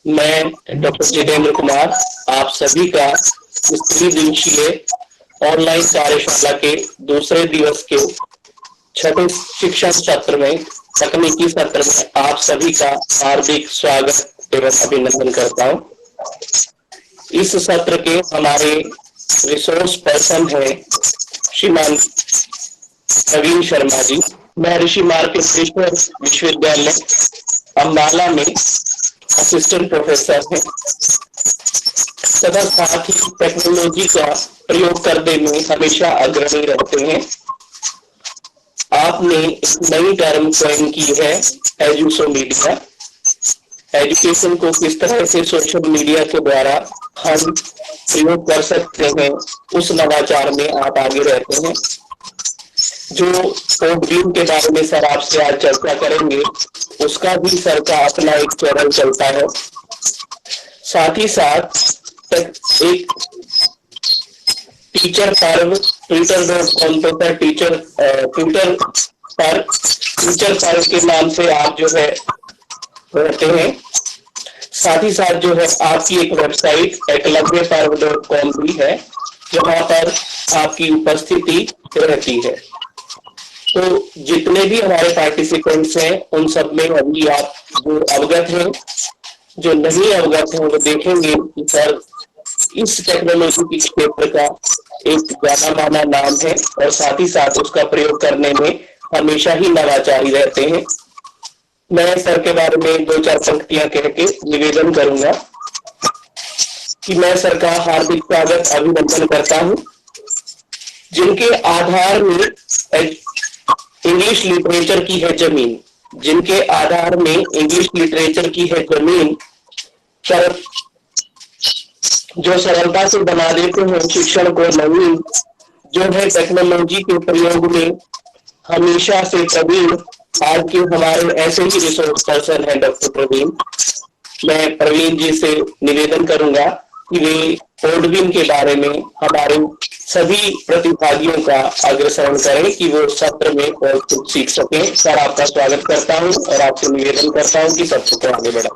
मैं डॉक्टर जितेंद्र कुमार आप सभी का इस त्रिदिवसीय ऑनलाइन कार्यशाला के दूसरे दिवस के छठे शिक्षण सत्र में तकनीकी सत्र में आप सभी का हार्दिक स्वागत एवं अभिनंदन करता हूं। इस सत्र के हमारे रिसोर्स पर्सन है श्रीमान प्रवीण शर्मा जी। मैं ऋषि मार्केश्वर विश्वविद्यालय अम्बाला में असिस्टेंट प्रोफेसर हैं तथा साथ ही टेक्नोलॉजी का प्रयोग करने में हमेशा अग्रणी रहते हैं। आपने एक नई टर्म कॉइन की है, एजुसो मीडिया। एजुकेशन को किस तरह से सोशल मीडिया के द्वारा हम प्रयोग कर सकते हैं, उस नवाचार में आप आगे रहते हैं। जो कोविन के बारे में सर आपसे आज चर्चा करेंगे, उसका भी सर का अपना एक चैनल चलता है। साथ ही साथ एक टीचर पर्व twitter.com पर टीचर पर्व के नाम से आप जो है रहते हैं। साथ ही साथ जो है आपकी एक वेबसाइट eklavyaparv.com भी है, जहां पर आपकी उपस्थिति रहती है। तो जितने भी हमारे पार्टिसिपेंट्स हैं उन सब में अभी आप जो अवगत हैं, जो नहीं अवगत हैं, वो देखेंगे कि सर इस टेक्नोलॉजी के क्षेत्र का एक जाना माना नाम है और साथ ही साथ उसका प्रयोग करने में हमेशा ही नवाचारी रहते हैं। मैं सर के बारे में दो चार पंक्तियां कह के निवेदन करूंगा कि मैं सर का हार्दिक स्वागत अभिनंदन करता हूं। जिनके आधार में इंग्लिश लिटरेचर की है जमीन, जिनके आधार में इंग्लिश लिटरेचर की है जमीन, जो सरलता से बना देते हैं शिक्षण को नवीन, जो है टेक्नोलॉजी के प्रयोग में हमेशा से प्रवीण। आज के हमारे ऐसे ही रिसोर्स पर्सन है डॉक्टर प्रवीण। मैं प्रवीण जी से निवेदन करूंगा कि वे कोडविन के बारे में हमारे सभी प्रतिभागियों का अग्रसरण करें कि वो सत्र में और कुछ सीख सकें। सर आपका स्वागत करता हूं और आपसे निवेदन करता हूं कि सत्र को आगे बढ़ाएं।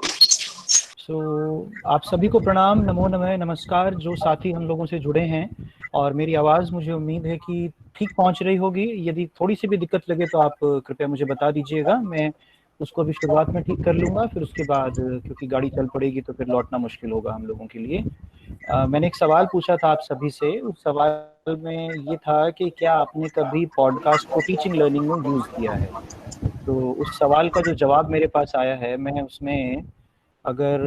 आप सभी को प्रणाम, नमो नमः, नमस्कार। जो साथी हम लोगों से जुड़े हैं, और मेरी आवाज़ मुझे उम्मीद है कि ठीक पहुंच रही होगी। यदि थोड़ी सी भी दिक्कत लगे तो आप कृपया मुझे बता दीजिएगा, मैं उसको भी शुरुआत में ठीक कर लूँगा। फिर उसके बाद क्योंकि गाड़ी चल पड़ेगी तो फिर लौटना मुश्किल होगा हम लोगों के लिए। मैंने एक सवाल पूछा था आप सभी से। उस सवाल में ये था कि क्या आपने कभी पॉडकास्ट को टीचिंग लर्निंग में यूज़ किया है। तो उस सवाल का जो जवाब मेरे पास आया है, मैं उसमें अगर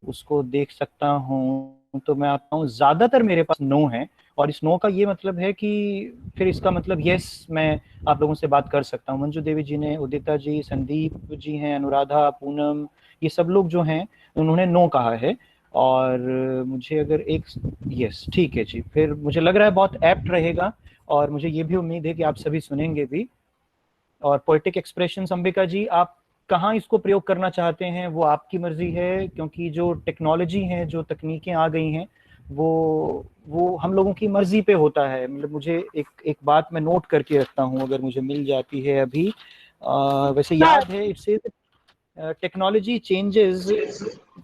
उसको देख सकता हूँ तो मैं आता हूँ, ज़्यादातर मेरे पास नो है। और इस नो का ये मतलब है कि फिर इसका मतलब यस, मैं आप लोगों से बात कर सकता हूँ। मंजू देवी जी ने, उदिता जी, संदीप जी हैं, अनुराधा, पूनम, ये सब लोग जो हैं उन्होंने नो कहा है। और मुझे अगर एक यस, ठीक है जी, फिर मुझे लग रहा है बहुत एप्ट रहेगा और मुझे ये भी उम्मीद है कि आप सभी सुनेंगे भी। और पोएटिक एक्सप्रेशन, अंबिका जी, आप कहाँ इसको प्रयोग करना चाहते हैं वो आपकी मर्जी है, क्योंकि जो टेक्नोलॉजी है, जो तकनीकें आ गई हैं, वो हम लोगों की मर्जी पे होता है। मतलब मुझे एक बात मैं नोट करके रखता हूँ, अगर मुझे मिल जाती है अभी। वैसे याद है, it's technology changes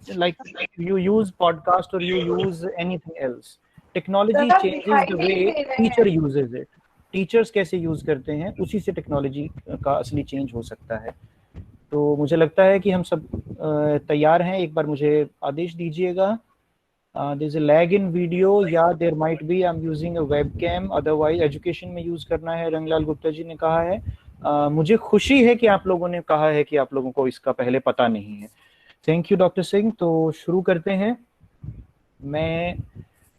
like you use podcast or you use anything else. Technology changes the way teacher uses it. Teachers कैसे यूज करते हैं, उसी से टेक्नोलॉजी का असली चेंज हो सकता है। तो मुझे लगता है कि हम सब तैयार हैं। एक बार मुझे आदेश दीजिएगा। There is a lag in video, या there might be, I am using a webcam, otherwise education में यूज करना है, रंगलाल गुप्ता जी ने कहा है। मुझे खुशी है कि आप लोगों ने कहा है कि आप लोगों को इसका पहले पता नहीं है। Thank you doctor Singh. तो शुरू करते हैं। मैं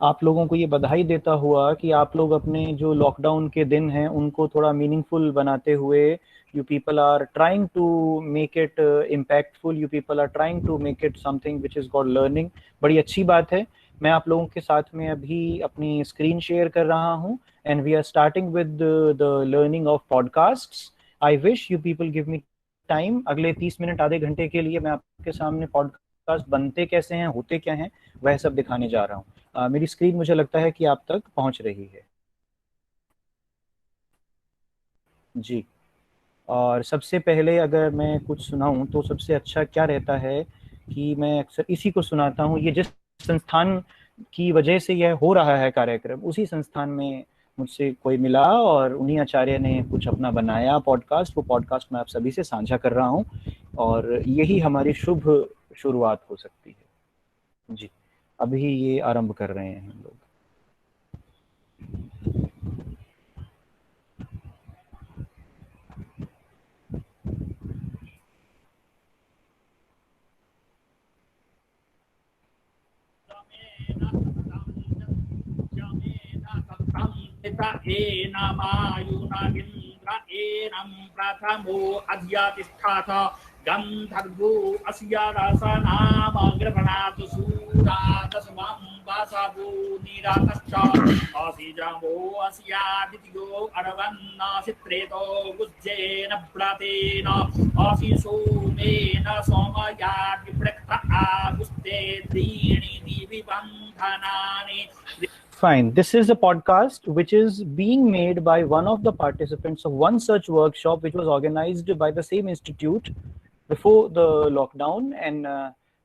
आप लोगों को ये बधाई देता हुआ कि आप लोग अपने जो लॉकडाउन के दिन हैं उनको थोड़ा मीनिंगफुल बनाते हुए, you people are trying to make it impactful, you people are trying to make it something which is called learning. बड़ी अच्छी बात है। मैं आप लोगों के साथ में अभी अपनी स्क्रीन शेयर कर रहा हूँ, and we are starting with the learning of podcasts. I wish you people give me time. अगले 30 मिनट, आधे घंटे के लिए मैं आपके सामने पॉडकास्ट बनते कैसे हैं, होते क्या हैं, वह सब दिखाने जा रहा हूँ। मेरी स्क्रीन मुझे लगता है कि आप तक पहुंच रही है जी। और सबसे पहले अगर मैं कुछ सुनाऊं तो सबसे अच्छा क्या रहता है कि मैं अक्सर इसी को सुनाता हूँ। ये जिस संस्थान की वजह से यह हो रहा है कार्यक्रम, उसी संस्थान में मुझसे कोई मिला और उन्हीं आचार्य ने कुछ अपना बनाया पॉडकास्ट। वो पॉडकास्ट मैं आप सभी से साझा कर रहा हूँ और यही हमारी शुभ शुरुआत हो सकती है। जी, अभी ये आरंभ कर रहे हैं हम लोग। प्रथमो अध्यातिष्ठाथ गन्धर्वो अस्या रसनामग्रभणातु सूरा दशमं वासवो निरातश्च आसीजामो अस्या द्वितीयो अरवन्नासित्रेतो गुज्जेन व्रतेन आशिषोमेन सोमयाद् विप्रक्त आगुस्ते त्रीणि दिवि बन्धनानि. Fine. This is a podcast which is being made by one of the participants of one such workshop which was organized by the same institute before the lockdown. And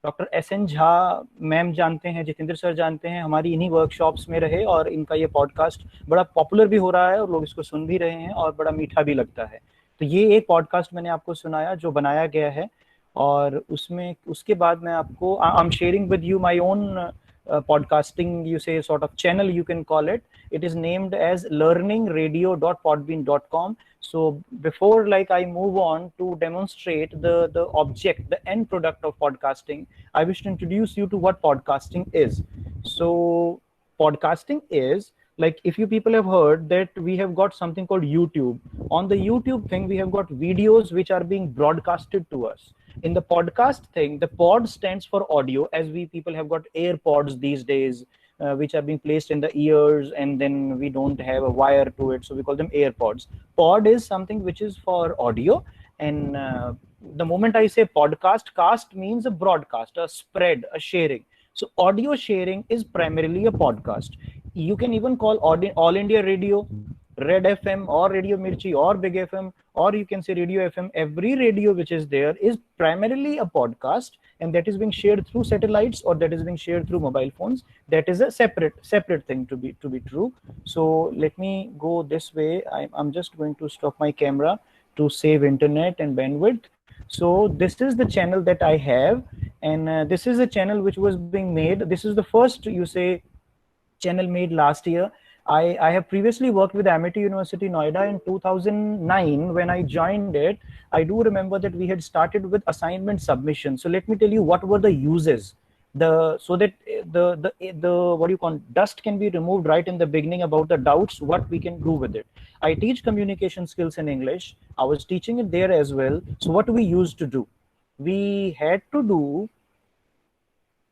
doctor SN Jha ma'am जानते हैं, Jitendra sir जानते हैं, हमारी इन्हीं workshops में रहे और इनका ये पॉडकास्ट बड़ा पॉपुलर भी हो रहा है और लोग इसको सुन भी रहे हैं और बड़ा मीठा भी लगता है। तो ये एक पॉडकास्ट मैंने आपको सुनाया जो बनाया गया है और उसमें उसके बाद मैं आपको I am sharing with you my own podcasting, you say, sort of channel, you can call it. It is named as learningradio.podbean.com. So before I move on to demonstrate the object, the end product of podcasting, I wish to introduce you to what podcasting is. So podcasting is, like, if you people have heard that we have got something called YouTube. On the YouTube thing, we have got videos which are being broadcasted to us. In the podcast thing, the pod stands for audio, as we people have got AirPods these days, which are being placed in the ears and then we don't have a wire to it, so we call them AirPods. Pod is something which is for audio, and the moment I say podcast, cast means a broadcast, a spread, a sharing. So audio sharing is primarily a podcast. You can even call All India Radio, Red FM, or Radio Mirchi, or Big FM, or you can say Radio FM. Every radio which is there is primarily a podcast, and that is being shared through satellites or that is being shared through mobile phones. That is a separate thing to be true. So let me go this way. I'm just going to stop my camera to save internet and bandwidth. So this is the channel that I have, and this is a channel which was being made. This is the first, you say, channel made last year. I have previously worked with Amity University, Noida in 2009. When I joined it, I do remember that we had started with assignment submission. So let me tell you what were the uses. So that the what do you call, dust can be removed right in the beginning about the doubts, what we can do with it. I teach communication skills in English. I was teaching it there as well. So what we used to do, we had to do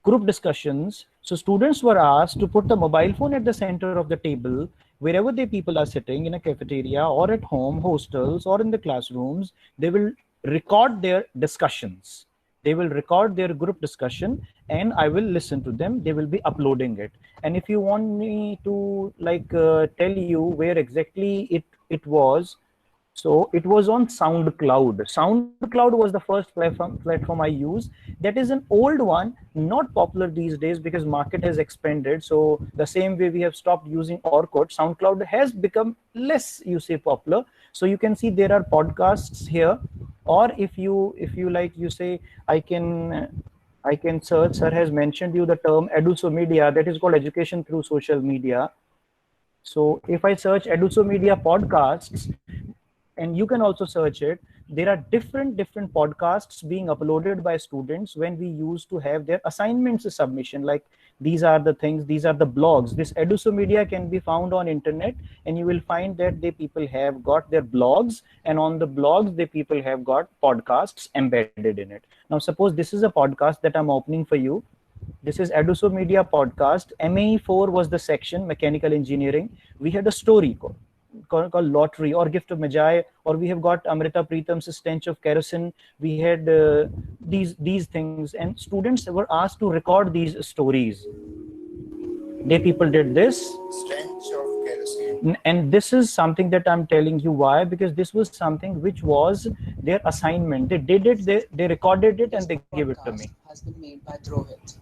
group discussions. So students were asked to put the mobile phone at the center of the table, wherever the people are sitting, in a cafeteria or at home, hostels, or in the classrooms. They will record their discussions. They will record their group discussion, and I will listen to them. They will be uploading it. And if you want me to tell you where exactly it was, so it was on SoundCloud. SoundCloud was the first platform I used. That is an old one, not popular these days because market has expanded. So the same way we have stopped using Orkut, SoundCloud has become less, you say, popular. So you can see there are podcasts here, or if you like, you say, I can search. Sir has mentioned you the term Eduso Media, that is called education through social media. So if I search Eduso Media podcasts, and you can also search it, there are different podcasts being uploaded by students when we used to have their assignments submission. Like, these are the things, these are the blogs. This Eduso Media can be found on internet, and you will find that the people have got their blogs, and on the blogs the people have got podcasts embedded in it. Now suppose this is a podcast that I'm opening for you. This is Eduso Media podcast. MAE4 was the section, mechanical engineering. We had a story called Lottery or Gift of Magi, or we have got Amrita Preetham's Stench of Kerosene. We had these things, and students were asked to record these stories. They people did this. Stench of kerosene. And this is something that I'm telling you why, because this was something which was their assignment. They did it, they recorded it, and they gave it to me. Has been made by Drovit.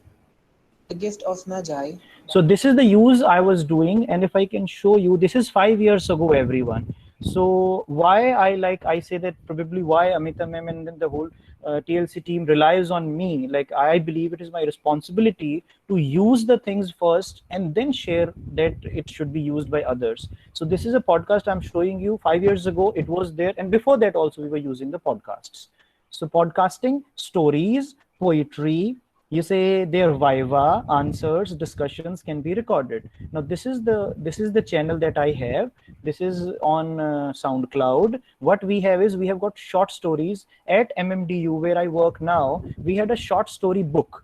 The gift of Magi. So this is the use I was doing, and if I can show you, this is 5 years ago, everyone. So why I say that probably why Amita ma'am and then the whole TLC team relies on me. Like, I believe it is my responsibility to use the things first and then share that it should be used by others. So this is a podcast I'm showing you. 5 years ago it was there, and before that also we were using the podcasts. So podcasting, stories, poetry, you say their viva, answers, discussions can be recorded. Now this is the channel that I have. This is on SoundCloud. What we have is, we have got short stories at MMDU where I work now. We had a short story book,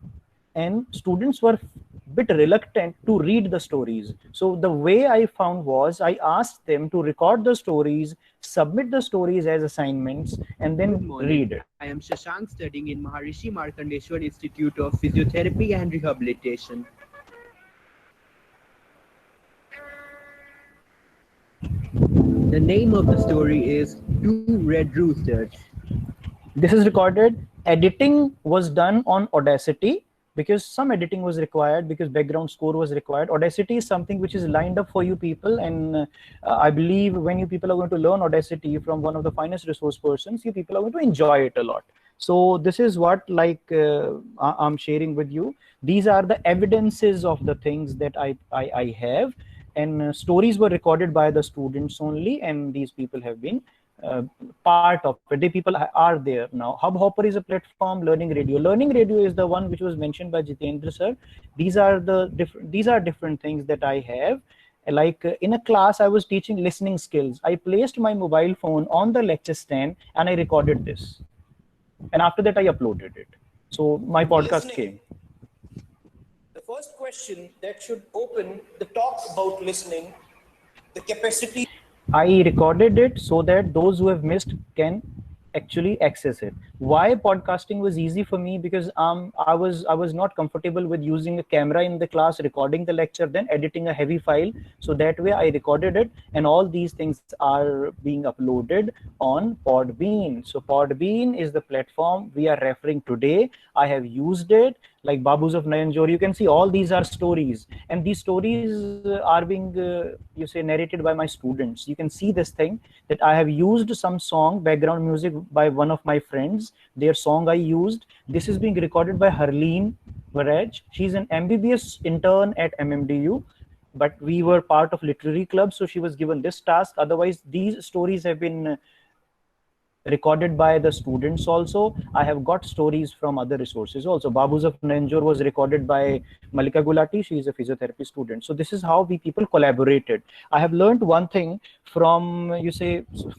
and students were bit reluctant to read the stories. So the way I found was, I asked them to record the stories, submit the stories as assignments, and then read it. I am Shashank, studying in Maharishi Markandeshwar Institute of Physiotherapy and Rehabilitation. The name of the story is Two Red Roosters. This is recorded. Editing was done on Audacity, because some editing was required, because background score was required. Audacity is something which is lined up for you people, and I believe when you people are going to learn Audacity from one of the finest resource persons, you people are going to enjoy it a lot. So this is what I'm sharing with you. These are the evidences of the things that I have, and stories were recorded by the students only, and these people have been part of it. The people are there now. Hubhopper is a platform. Learning Radio. Learning Radio is the one which was mentioned by Jitendra sir. These are different things that I have. Like in a class, I was teaching listening skills. I placed my mobile phone on the lecture stand and I recorded this. And after that, I uploaded it. So my podcast came. The first question that should open the talk about listening, the capacity. I recorded it so that those who have missed can actually access it. Why podcasting was easy for me? Because I was not comfortable with using a camera in the class, recording the lecture, then editing a heavy file. So that way I recorded it, and all these things are being uploaded on Podbean. So Podbean is the platform we are referring today. I have used it. Like Babus of Nayanjore, you can see all these are stories, and these stories are being narrated by my students. You can see this thing that I have used some song background music by one of my friends. Their song I used. This is being recorded by Harleen Varaj. She's an MBBS intern at MMDU, but we were part of literary club, so she was given this task. Otherwise, these stories have been recorded by the students also. I have got stories from other resources also. Babus of Nayanjore was recorded by Malika Gulati. She is a physiotherapy student. So this is how we people collaborated. I have learned one thing from,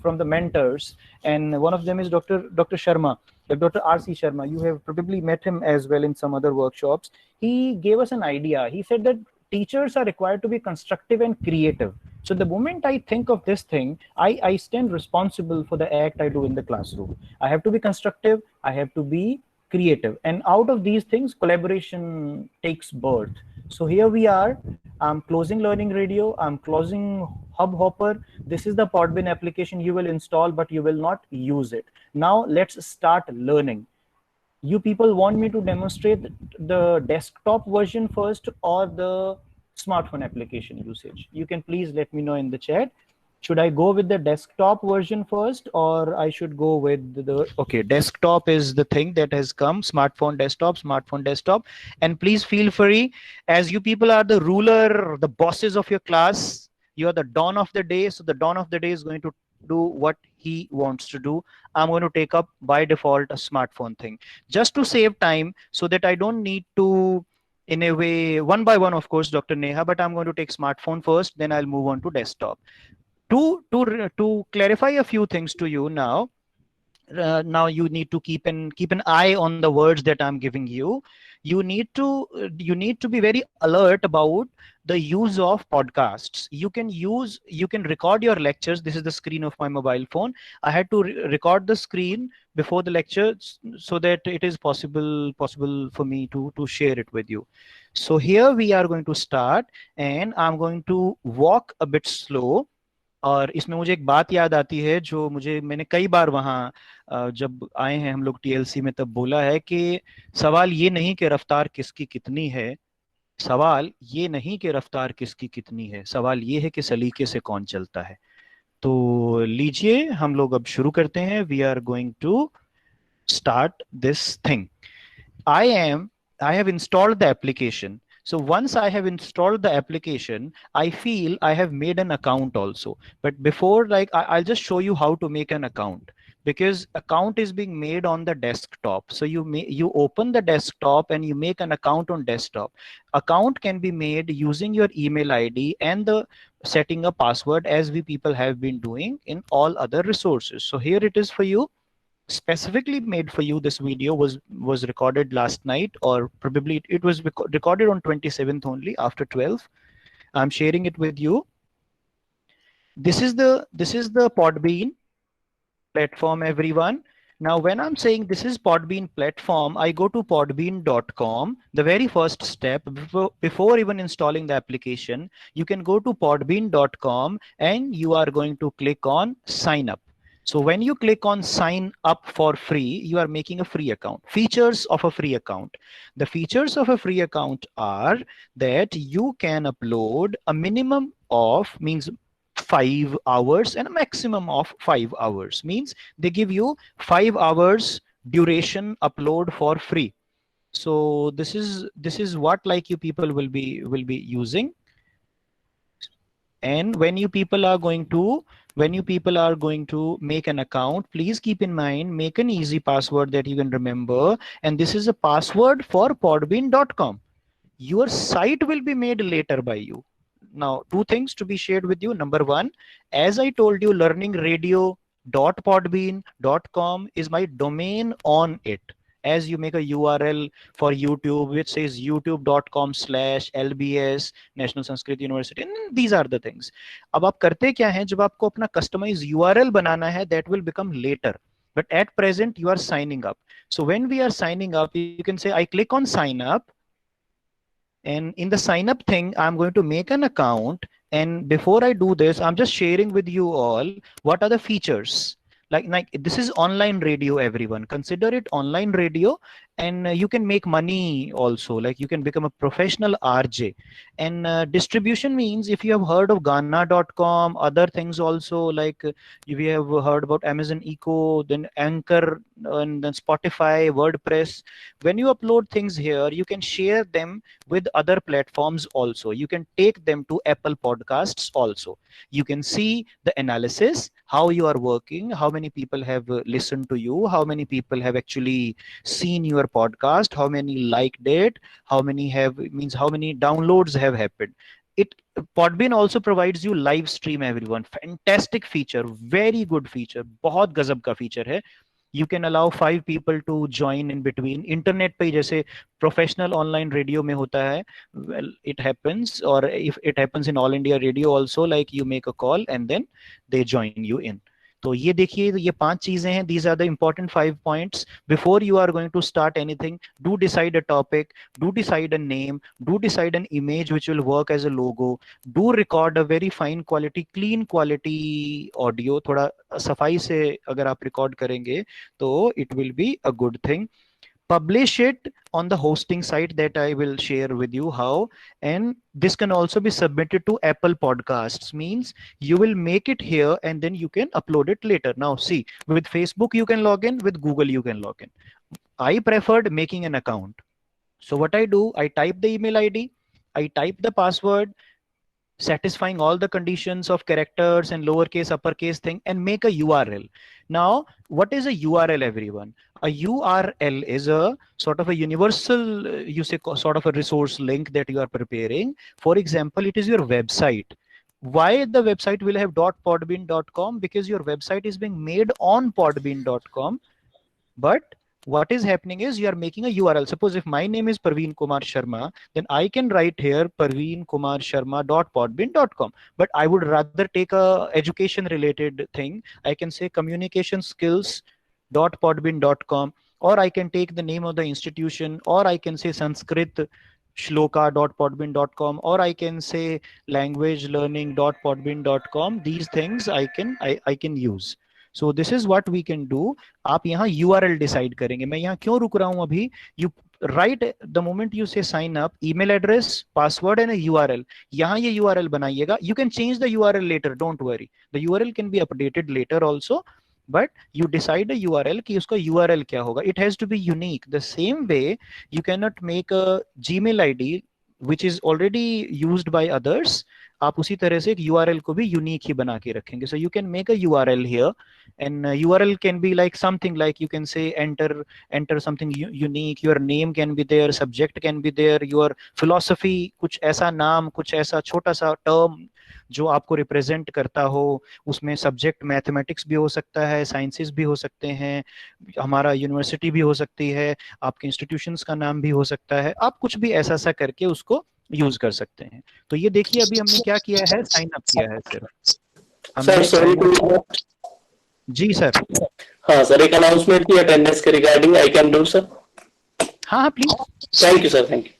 from the mentors, and one of them is Dr. Sharma, Dr. R.C. Sharma. You have probably met him as well in some other workshops. He gave us an idea. He said that teachers are required to be constructive and creative. So the moment I think of this thing, I stand responsible for the act I do in the classroom. I have to be constructive, I have to be creative. And out of these things, collaboration takes birth. So here we are. I'm closing Learning Radio. I'm closing Hubhopper. This is the Podbean application you will install, but you will not use it. Now let's start learning. You people want me to demonstrate the desktop version first or the smartphone application usage? You can please let me know in the chat. Should I go with the desktop version first, or I should go with the, okay, desktop is the thing that has come, smartphone, desktop. And please feel free, as you people are the ruler, the bosses of your class, you are the dawn of the day. So the dawn of the day is going to do what he wants to do. I'm going to take up by default a smartphone thing, just to save time, so that I don't need to, in a way, one by one, of course, Dr. Neha, but I'm going to take smartphone first, then I'll move on to desktop. To clarify a few things to you now, now you need to keep an eye on the words that I'm giving you. you need to be very alert about the use of podcasts. You can record your lectures. This is the screen of my mobile phone. I had to record the screen before the lecture so that it is possible for me to share it with you. So here we are going to start, and I'm going to walk a bit slow. और इसमें मुझे एक बात याद आती है जो मैंने कई बार वहाँ जब आए हैं हम लोग टीएलसी में तब बोला है कि सवाल ये नहीं कि रफ्तार किसकी कितनी है, सवाल ये नहीं कि रफ्तार किसकी कितनी है, सवाल ये है कि सलीके से कौन चलता है। तो लीजिए हम लोग अब शुरू करते हैं। We are going to start this thing. I have installed the application. So once I have installed the application, I feel I have made an account also. But before, like, I'll just show you how to make an account, because account is being made on the desktop. So you open the desktop and you make an account on desktop. Account can be made using your email ID and the setting a password, as we people have been doing in all other resources. So here it is for you. Specifically made for you. This video was recorded last night, or probably it was recorded on 27th only after 12. I'm sharing it with you. This is the Podbean platform, everyone. Now when I'm saying this is Podbean platform, I go to podbean.com. The very first step before even installing the application, you can go to podbean.com and you are going to click on sign up. So when you click on sign up for free, you are making a free account. Features of a free account. The features of a free account are that you can upload a minimum of, means 5 hours, and a maximum of 5 hours. Means they give you 5 hours duration upload for free. So this is what like you people will be using. And when you people are going to make an account, please keep in mind, make an easy password that you can remember. And this is a password for podbean.com. Your site will be made later by you. Now, 2 things to be shared with you. Number 1, as I told you, learningradio.podbean.com is my domain on it. As you make a URL for YouTube, which says youtube.com/LBS National Sanskrit University, and these are the things. अब आप करते क्या हैं, जब आपको अपना customized URL बनाना है, that will become later. But at present, you are signing up. So when we are signing up, you can say, I click on sign up. And in the sign up thing, I'm going to make an account. And before I do this, I'm just sharing with you all what are the features. Like this is online radio, everyone. Consider it online radio, and you can make money also. Like you can become a professional RJ. And distribution means, if you have heard of Ghana.com, other things also, like if you have heard about Amazon Echo, then Anchor, and then Spotify, WordPress. When you upload things here, you can share them with other platforms also. You can take them to Apple Podcasts also. You can see the analysis, how you are working, how many people have listened to you, how many people have actually seen your podcast, how many liked it, how many downloads have happened. Podbean also provides you live stream, everyone. Fantastic feature, very good feature, बहुत गजब का feature है. You can allow 5 people to join in between. Internet पे जैसे professional online radio में होता है, well, it happens, or if it happens in All India Radio also, like you make a call and then they join you in. तो ये देखिए, ये 5 चीजें हैं. These are the important 5 points. Before you are going to start anything, do decide a topic, do decide a name, do decide an image which will work as a logo, do record a very fine quality, clean quality audio. थोड़ा सफाई से अगर आप record करेंगे तो it will be a good thing. Publish it on the hosting site that I will share with you how, and this can also be submitted to Apple Podcasts. Means you will make it here and then you can upload it later. Now see, with Facebook you can log in, with Google you can log in. I preferred making an account. So what I do, I type the email ID, I type the password, satisfying all the conditions of characters and lowercase, uppercase thing, and make a URL. Now, what is a URL, everyone? A URL is a sort of a universal, you say, sort of a resource link that you are preparing. For example, it is your website. Why the website will have .podbean.com? Because your website is being made on podbean.com, but what is happening is you are making a URL. Suppose if my name is Parveen Kumar Sharma, then I can write here parveenkumarsharma.podbean.com. But I would rather take a education related thing. I can say communicationskills.podbean.com, or I can take the name of the institution, or I can say Sanskrit shloka.podbean.com, or I can say languagelearning.podbean.com. These things I can use. So this is what we can do. आप यहाँ URL decide करेंगे. मैं यहाँ क्यों रुक रहा हूँ अभी? You write the moment you say sign up, email address, password and a URL. यहाँ ये URL बनाइएगा. You can change the URL later. Don't worry. The URL can be updated later also. But you decide a URL कि उसका URL क्या होगा. It has to be unique. The same way you cannot make a Gmail ID which is already used by others. आप उसी तरह से एक URL को भी यूनिक ही बना के रखेंगे. So you can make a URL here, and URL can be like something like you can say enter something unique. Your name can be there, subject can be there, your philosophy, कुछ ऐसा नाम, कुछ ऐसा छोटा सा term जो आपको represent करता हो. उसमें सब्जेक्ट मैथमेटिक्स भी हो सकता है, साइंसेस भी हो सकते हैं, हमारा यूनिवर्सिटी भी हो सकती है, आपके इंस्टीट्यूशंस का नाम भी हो सकता है. आप कुछ भी ऐसा सा करके उसको यूज कर सकते हैं. तो ये देखिए अभी हमने क्या किया है, साइन अप किया है सिर्फ. सर सॉरी टू, जी सर. हाँ सर, एक अनाउंसमेंट की अटेंडेंस के regarding I can do sir. हाँ please. Thank you sir, thank you.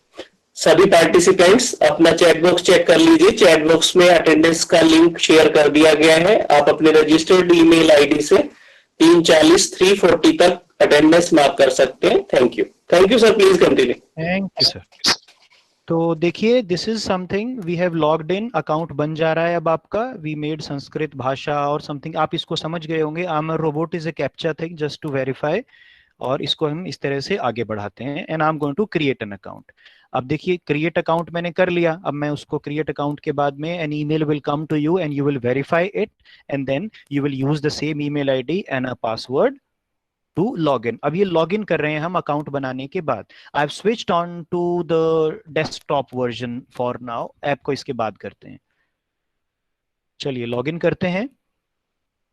सभी पार्टिसिपेंट्स अपना चैट बॉक्स चेक कर लीजिए. चैट बॉक्स में अटेंडेंस का लिंक शेयर कर दिया गया है. आप अपने रजिस्टर्ड ईमेल आईडी से 3:40 3:40 तक अटेंडेंस मार्क कर सकते हैं. Thank you. Thank you sir, please continue. Thank you sir. तो देखिए this is something we have logged in. Account बन जा रहा है अब आपका. वी मेड संस्कृत भाषा और समथिंग. आप इसको समझ गए होंगे. I am a robot is a captcha thing just to verify. और इसको हम इस तरह से आगे बढ़ाते हैं. And I am going to create an account. अब देखिए क्रिएट अकाउंट मैंने कर लिया. अब मैं उसको क्रिएट अकाउंट के बाद में an email will come to you and you will verify it, and then you will use the same email ID and a password to log in. अब ये लॉग इन कर रहे हैं हम अकाउंट बनाने के बाद. I have switched on to the desktop version for now. App को इसके बाद करते हैं. चलिए लॉग इन करते हैं.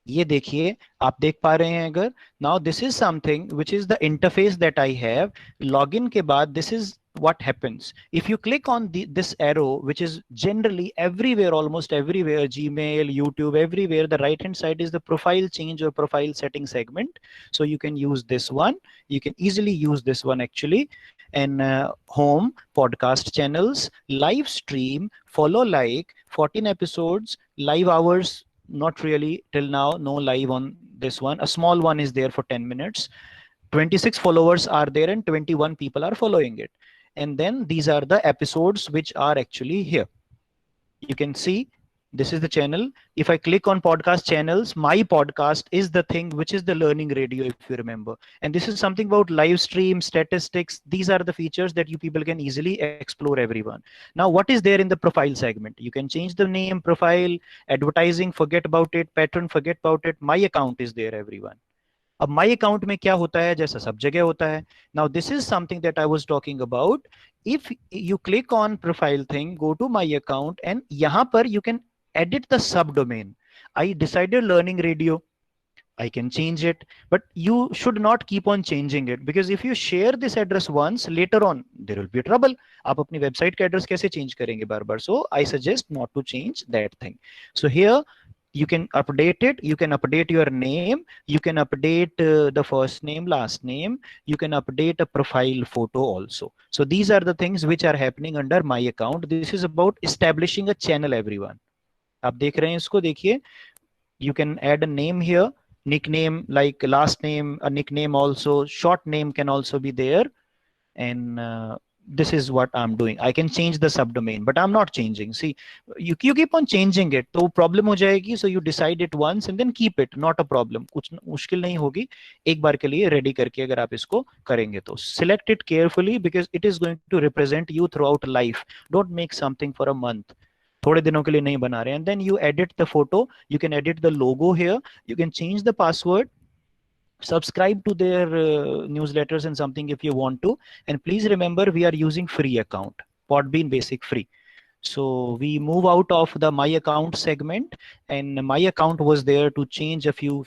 ये देखिए आप देख पा रहे हैं अगर. Now this is something which is the interface that I have. Log in के बाद this is what happens if you click on this arrow, which is generally everywhere, almost everywhere, Gmail, YouTube, everywhere, the right hand side is the profile change or profile setting segment. So you can use this one. You can easily use this one actually. And home, podcast channels, live stream, follow, like 14 episodes, live hours, not really till now, no live on this one. A small one is there for 10 minutes. 26 followers are there and 21 people are following it. And then these are the episodes which are actually here. You can see this is the channel. If I click on podcast channels, my podcast is the thing which is the learning radio, if you remember. And this is something about live stream, statistics. These are the features that you people can easily explore, everyone. Now what is there in the profile segment? You can change the name, profile, advertising, forget about it, pattern, forget about it. My account is there, everyone. अब my account में क्या होता है, जैसा सब जगह होता है. Now this is something that I was talking about. If you click on profile thing, go to my account, and यहां पर you can edit the sub domain. I decided learning radio. I can change it, but you should not keep on changing it, because if you share this address once, later on there will be trouble. आप अपनी website का address कैसे change करेंगे बार बार? So I suggest not to change that thing. So here you can update it. You can update your name. You can update the first name, last name. You can update a profile photo also. So these are the things which are happening under my account. This is about establishing a channel, everyone. आप देख रहे हैं इसको, देखिए. You can add a name here, nickname like last name, a nickname also. Short name can also be there. And this is what I'm doing. I can change the subdomain, but I'm not changing. See, you keep on changing it, तो problem हो जाएगी. So you decide it once and then keep it. Not a problem. कुछ मुश्किल नहीं होगी. एक बार के लिए ready करके अगर आप इसको करेंगे तो select it carefully, because it is going to represent you throughout life. Don't make something for a month. थोड़े दिनों के लिए नहीं बना रहे हैं. And then you edit the photo. You can edit the logo here. You can change the password. Subscribe to their newsletters and something if you want to. And please remember, we are using free account, Podbean Basic free. So we move out of the my account segment, and my account was there to change a few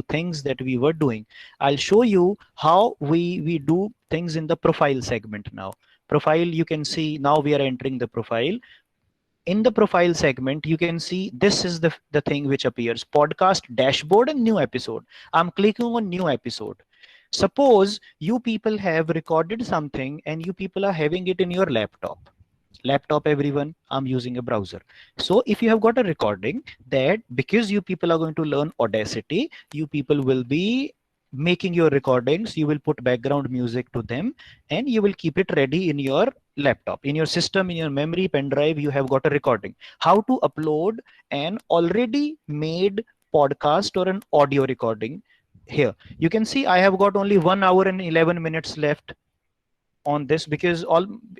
things that we were doing. I'll show you how we do things in the profile segment now. Profile, you can see now we are entering the profile. In the profile segment, you can see this is the thing which appears: podcast dashboard and new episode. I'm clicking on new episode. Suppose you people have recorded something and you people are having it in your laptop, everyone. I'm using a browser. So if you have got a recording, that because you people are going to learn Audacity, you people will be making your recordings, you will put background music to them, and you will keep it ready in your laptop, in your system, in your memory pen drive. You have got a recording. How to upload an already made podcast or an audio recording? Here you can see I have got only 1 hour and 11 minutes left on this, because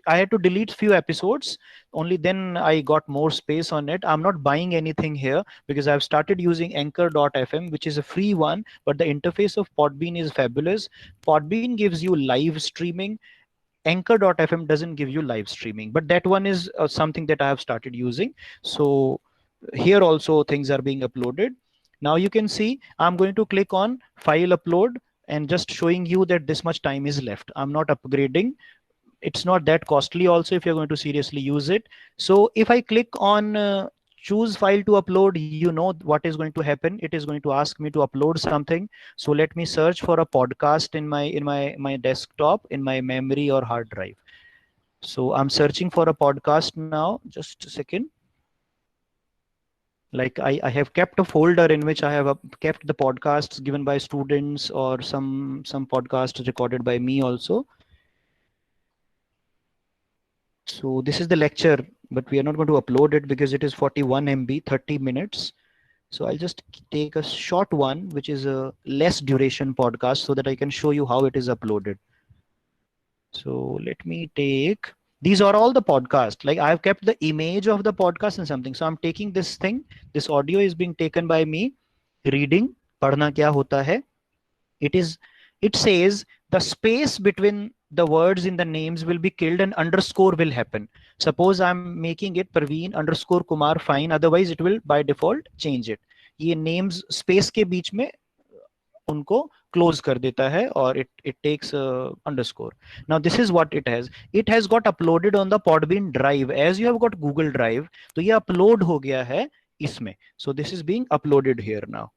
I had to delete few episodes, only then I got more space on it. I'm not buying anything here because I've started using anchor.fm, which is a free one, but the interface of Podbean is fabulous. Podbean gives you live streaming. Anchor.fm doesn't give you live streaming, but that one is something that I have started using. So here also things are being uploaded. Now you can see I'm going to click on file upload and just showing you that this much time is left. I'm not upgrading. It's not that costly also if you're going to seriously use it. So if I click on choose file to upload, you know what is going to happen. It is going to ask me to upload something. So let me search for a podcast in my desktop, in my memory or hard drive. So I'm searching for a podcast now. Just a second. Like I have kept a folder in which I have kept the podcasts given by students or some podcasts recorded by me also. So this is the lecture, but we are not going to upload it because it is 41 MB, 30 minutes. So I'll just take a short one, which is a less duration podcast, so that I can show you how it is uploaded. So let me take, these are all the podcasts. Like I've kept the image of the podcast and something. So I'm taking this thing, this audio is being taken by me, reading, padhna kya hota hai. It says the space between the words in the names will be killed and underscore will happen. Suppose I'm making it Parveen underscore Kumar, fine. Otherwise it will by default change it. ये names space के बीच में उनको close कर देता है और it takes underscore. Now this is what it has got uploaded on the Podbean drive. As you have got Google Drive, तो ये upload हो गया है इसमें. So this is being uploaded here now.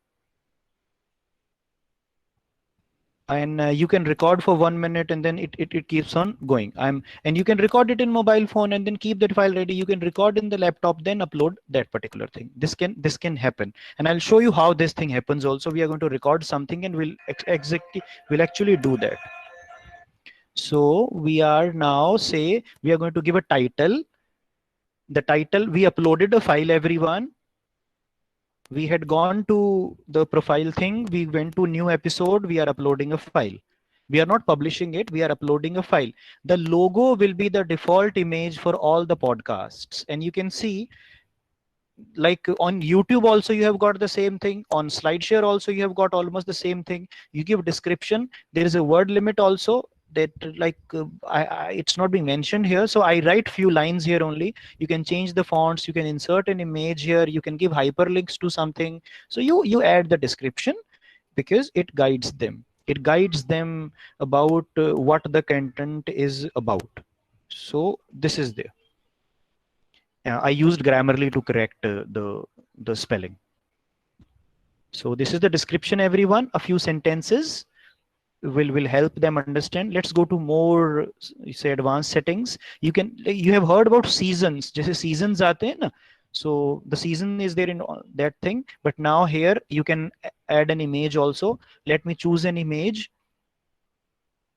And you can record for 1 minute and then it keeps on going. And you can record it in mobile phone and then keep that file ready. You can record in the laptop, then upload that particular thing. This can happen, and I'll show you how this thing happens also. We are going to record something and we'll actually do that. So we are now, say we are going to give a title. The title, we uploaded a file, everyone. We had gone to the profile thing. We went to new episode. We are uploading a file. We are not publishing it. We are uploading a file. The logo will be the default image for all the podcasts. And you can see, like on YouTube also, you have got the same thing. On SlideShare also, you have got almost the same thing. You give description. There is a word limit also, that like it's not being mentioned here. So I write few lines here only. You can change the fonts, you can insert an image here, you can give hyperlinks to something. So you add the description because it guides them. It guides them about what the content is about. So this is there. I used Grammarly to correct the spelling. So this is the description, everyone. A few sentences will help them understand. Let's go to more, say, advanced settings. You have heard about seasons. Jaise seasons aate hain na? So the season is there in that thing, but now here you can add an image also. Let me choose an image.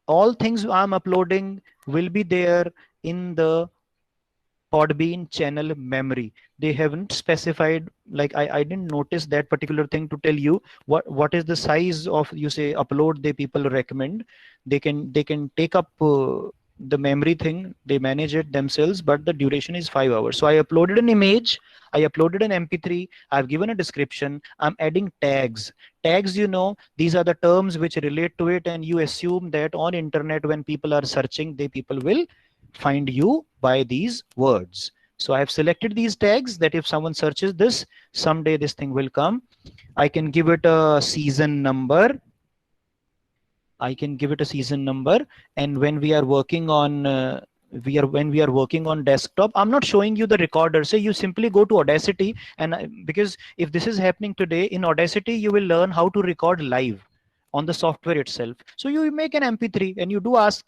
All things I'm uploading will be there in the Podbean channel memory. They haven't specified, like I didn't notice that particular thing to tell you what is the size of, you say, upload they people recommend. They can take up the memory thing, they manage it themselves, but the duration is 5 hours. So I uploaded an image, I uploaded an MP3, I've given a description, I'm adding tags. Tags, you know, these are the terms which relate to it, and you assume that on internet when people are searching, people will find you by these words. So I have selected these tags that if someone searches this, someday this thing will come. I can give it a season number. I can give it a season number. And when we are working on when we are working on desktop, I'm not showing you the recorder. So you simply go to Audacity, and because if this is happening today in Audacity, you will learn how to record live on the software itself. So you make an MP3 and you do ask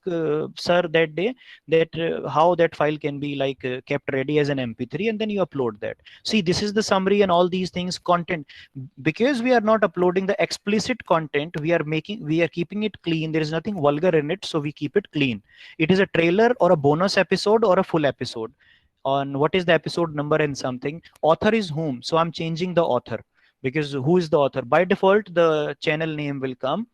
sir that day that how that file can be like kept ready as an MP3, and then you upload that. See, this is the summary and all these things, content. Because we are not uploading the explicit content, we are keeping it clean. There is nothing vulgar in it, so we keep it clean. It is a trailer or a bonus episode or a full episode. On what is the episode number and something, author is whom, so I'm changing the author, because who is the author? By default the channel name will come.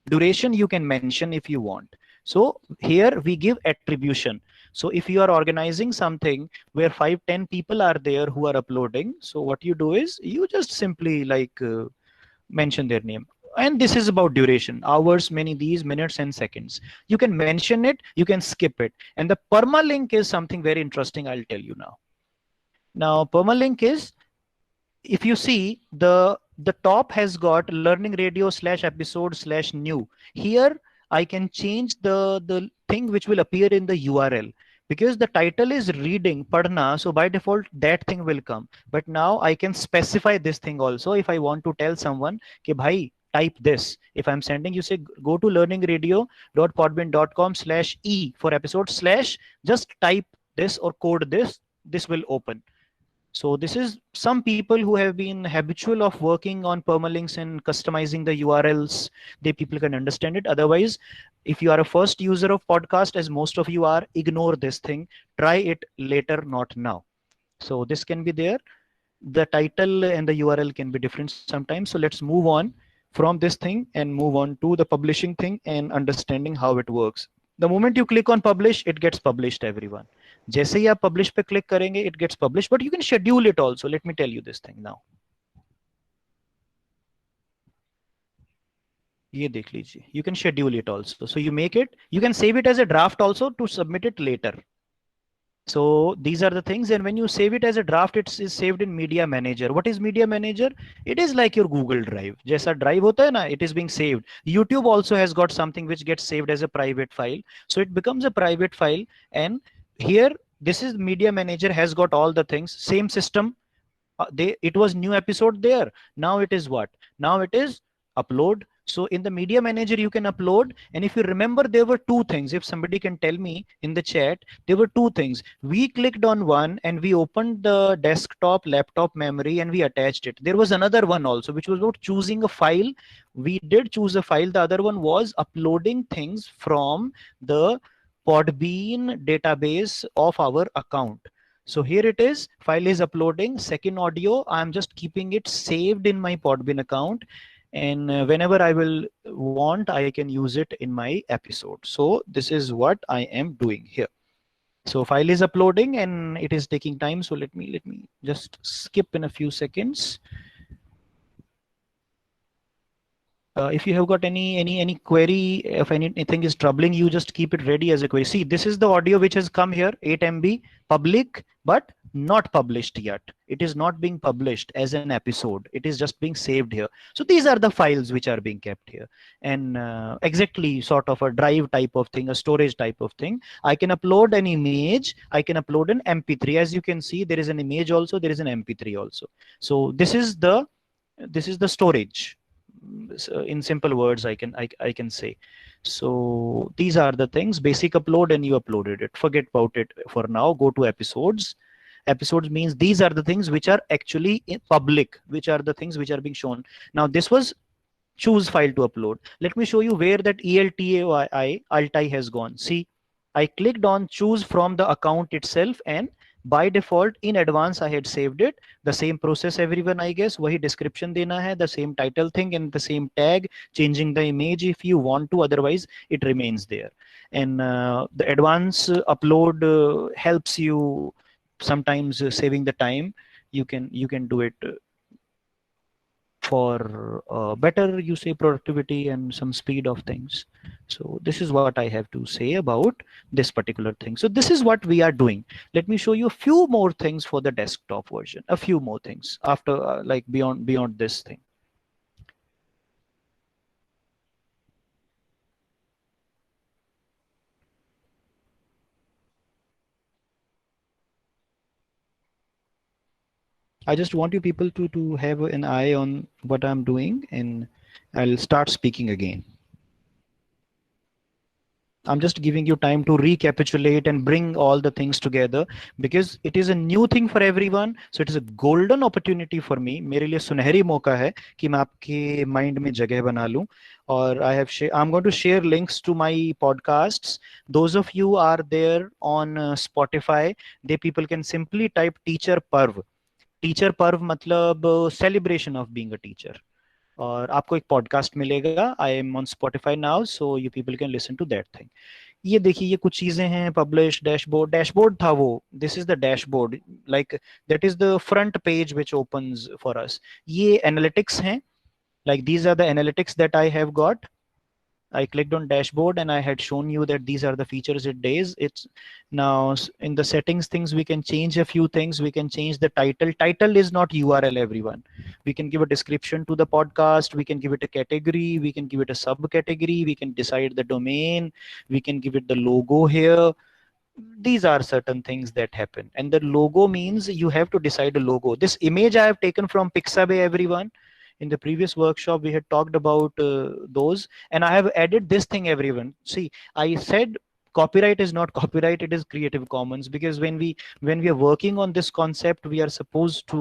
Duration you can mention if you want. So here we give attribution. So if you are organizing something where 5-10 people are there who are uploading, so what you do is you just simply like mention their name. And this is about duration, hours, many these, minutes and seconds. You can mention it, you can skip it. And the permalink is something very interesting, I'll tell you now. Now permalink is, if you see, the top has got learning radio /episode /new. Here I can change the thing which will appear in the URL, because the title is reading padna, so by default that thing will come. But now I can specify this thing also. If I want to tell someone कि भाई type this, if I'm sending, you say go to learningradio.podbean.com/e for episode / just type this or code this will open. So this is some people who have been habitual of working on permalinks and customizing the URLs. They people can understand it. Otherwise, if you are a first user of podcast, as most of you are, ignore this thing. Try it later, not now. So this can be there. The title and the URL can be different sometimes. So let's move on from this thing and move on to the publishing thing and understanding how it works. The moment you click on publish, it gets published, everyone. जैसे ही आप publish पे click करेंगे, it gets published, but you can schedule it also. Let me tell you this thing now. ये देख लीजिए. You can schedule it also. So you make it, you can save it as a draft also to submit it later. So these are the things, and when you save it as a draft, it is saved in Media Manager. What is Media Manager? It is like your Google Drive. जैसा drive होता है ना, it is being saved. YouTube also has got something which gets saved as a private file. So it becomes a private file, and here this is Media Manager, has got all the things, same system. It was new episode there. Now it is what? Now it is upload. So in the Media Manager you can upload, and if you remember, there were two things. If somebody can tell me in the chat, there were two things. We clicked on one and we opened the desktop laptop memory and we attached it. There was another one also which was about choosing a file. We did choose a file. The other one was uploading things from the Podbean database of our account. So here it is, file is uploading, second audio. I'm just keeping it saved in my Podbean account, and whenever I will want, I can use it in my episode. So this is what I am doing here. So file is uploading and it is taking time. So let me just skip in a few seconds. If you have got any query, if anything is troubling you, just keep it ready as a query. See, this is the audio which has come here, 8 MB public, but not published yet. It is not being published as an episode. It is just being saved here. So these are the files which are being kept here, and exactly sort of a drive type of thing, a storage type of thing. I can upload an image. I can upload an MP3. As you can see, there is an image also. There is an MP3 also. So this is the storage. In simple words, I can say. So these are the things, basic upload, and you uploaded it. Forget about it for now. Go to episodes. Episodes means these are the things which are actually in public, which are the things which are being shown. Now this was choose file to upload. Let me show you where that Altai has gone. See, I clicked on choose from the account itself, and by default in advance I had saved it. The same process everyone, I guess. वही description देना है, the same title thing and the same tag, changing the image if you want to, otherwise it remains there. And the advance upload helps you sometimes saving the time. You can do it for better, you say, productivity and some speed of things. So this is what I have to say about this particular thing. So this is what we are doing. Let me show you a few more things for the desktop version, a few more things after like beyond this thing. I just want you people to have an eye on what I'm doing, and I'll start speaking again. I'm just giving you time to recapitulate and bring all the things together, because it is a new thing for everyone. So it is a golden opportunity for me. मेरे लिए सुनहरी मौका है कि मैं आपके mind में जगह बना लूं. और I'm going to share links to my podcasts. Those of you are there on Spotify, they people can simply type Teacher Parv. Teacher Parv मतलब celebration of being a teacher, और आपको एक पॉडकास्ट मिलेगा. I am on Spotify now, so you people can listen to that thing. ये देखिए, ये कुछ चीजें हैं. पब्लिश डैशबोर्ड था वो. This is the dashboard, like that is the front page which opens for us. ये एनालिटिक्स हैं, like these are the analytics that I have got. I clicked on dashboard and I had shown you that these are the features it does. It's now in the settings things, we can change a few things. We can change the title. Title is not URL, everyone. We can give a description to the podcast. We can give it a category. We can give it a subcategory. We can decide the domain. We can give it the logo here. These are certain things that happen. And the logo means you have to decide a logo. This image I have taken from Pixabay, everyone. In the previous workshop, we had talked about those, and I have added this thing, everyone. See, I said copyright is not copyright, it is Creative Commons, because when we are working on this concept, we are supposed to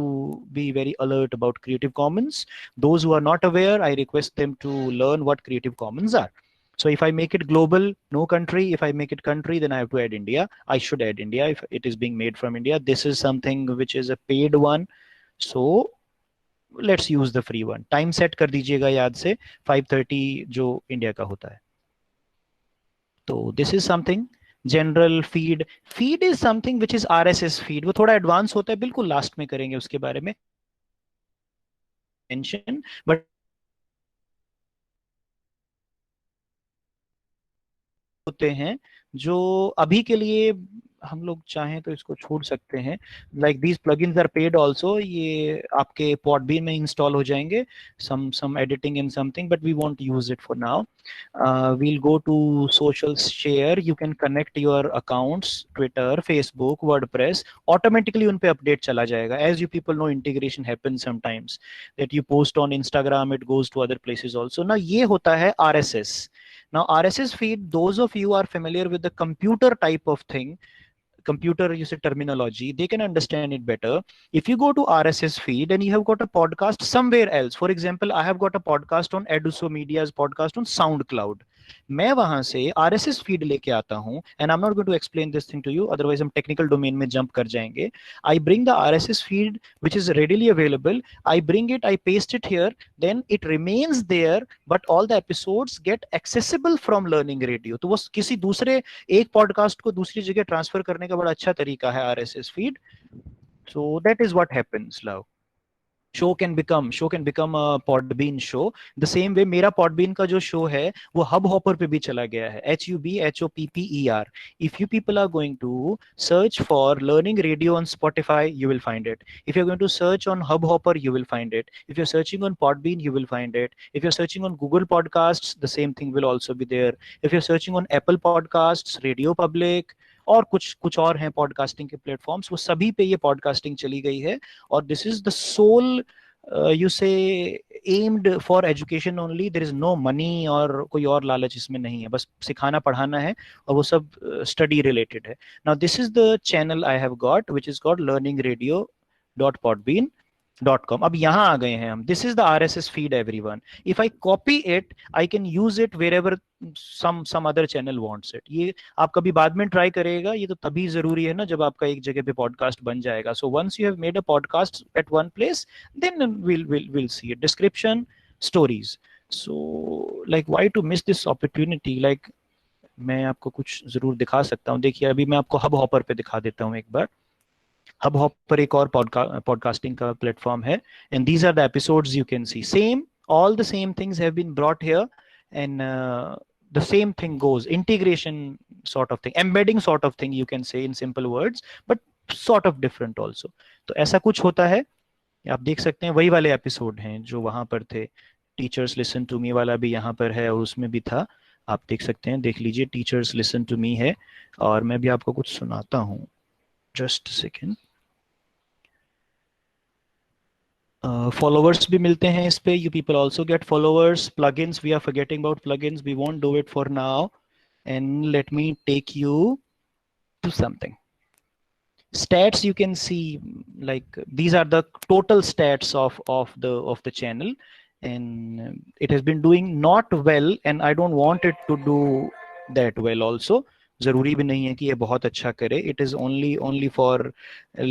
be very alert about Creative Commons. Those who are not aware, I request them to learn what Creative Commons are. So if I make it global, no country. If I make it country, then I have to add India. I should add India if it is being made from India. This is something which is a paid one. So let's use the free one. Time set कर दीजिएगा याद से 5:30 जो India का होता है. तो this is something. General feed is something which is RSS feed. वो थोड़ा एडवांस होता है, बिल्कुल लास्ट में करेंगे उसके बारे में mention, but होते हैं जो अभी के लिए हम लोग चाहें तो इसको छोड़ सकते हैं. Like these plugins are paid also. ये आपके पॉडबीन में इंस्टॉल हो जाएंगे. Some editing in something, but we won't use it for now. We'll go to social share. You can connect your accounts, Twitter, Facebook, WordPress. Automatically उन पे update चला जाएगा. As you people know, integration happens sometimes that you post on Instagram, it goes to other places also. ना ये होता है RSS. Now RSS feed, those of you are familiar with the computer type of thing, computer use terminology, they can understand it better. If you go to RSS feed and you have got a podcast somewhere else, for example, I have got a podcast on Eduso Media's podcast on SoundCloud. मैं वहां से RSS feed लेके आता हूं, and I'm not going to explain this thing to you, otherwise हम technical domain में jump कर जाएंगे. I bring the RSS feed which is readily available. I bring it, I paste it here, then it remains there, but all the episodes get accessible from Learning Radio. तो वो किसी दूसरे एक podcast को दूसरी जगह ट्रांसफर करने का बड़ा अच्छा तरीका है RSS feed. So that is what happens now. Show can become a Podbean show. The same way मेरा Podbean का जो show है वो Hubhopper पे भी चला गया है. HUBHOPPER. If you people are going to search for Learning Radio on Spotify, you will find it. If you're going to search on Hubhopper, you will find it. If you're searching on Podbean, you will find it. If you're searching on Google Podcasts, the same thing will also be there. If you're searching on Apple Podcasts, Radio Public, और कुछ और हैं podcasting के platforms, वो सभी पे ये podcasting चली गई है. और this is the sole use aimed for education only. There is no money और कोई और लालच इसमें नहीं है. बस सिखाना पढ़ाना है, और वो सब स्टडी रिलेटेड है. Now this is the channel I have got which is called learningradio.podbean.com. अब यहाँ आ गए हैं हम. This is the RSS feed, everyone. If I copy it, I can use it wherever some other channel wants it. ये आप कभी बाद में ट्राई करेगा. ये तो तभी जरूरी है ना जब आपका एक जगह पे पॉडकास्ट बन जाएगा. So once you have made a podcast at one place, then we'll see it. Description, stories. So like why to miss this opportunity? Like मैं आपको कुछ जरूर दिखा सकता हूँ. देखिए अभी मैं आपको Hubhopper पे दिखा देता हूँ एक बार. Hubhopper एक और पॉडकास्टिंग का प्लेटफॉर्म है, and these are the episodes you can see. Same, all the same things have been brought here, and the same thing goes, integration sort of thing, embedding sort of thing, you can say in simple words, but sort of different also. तो ऐसा कुछ होता है, आप देख सकते हैं वही वाले एपिसोड हैं जो वहां पर थे, टीचर्स लिसन टू मी वाला भी यहाँ पर है और उसमें भी था, आप देख सकते हैं, देख लीजिए, टीचर्स लिसन टू मी है। और मैं भी आपको कुछ सुनाता हूँ, जस्ट सेकेंड। फॉलोवर्स भी मिलते हैं इस पे, you people also get followers. Plugins, we are forgetting about plugins, we won't do it for now, and let me take you to something. Stats, you can see, like these are the total stats of the channel, and it has been doing not well, and I don't want it to do that well also. जरूरी भी नहीं है कि ये बहुत अच्छा करे, it is only for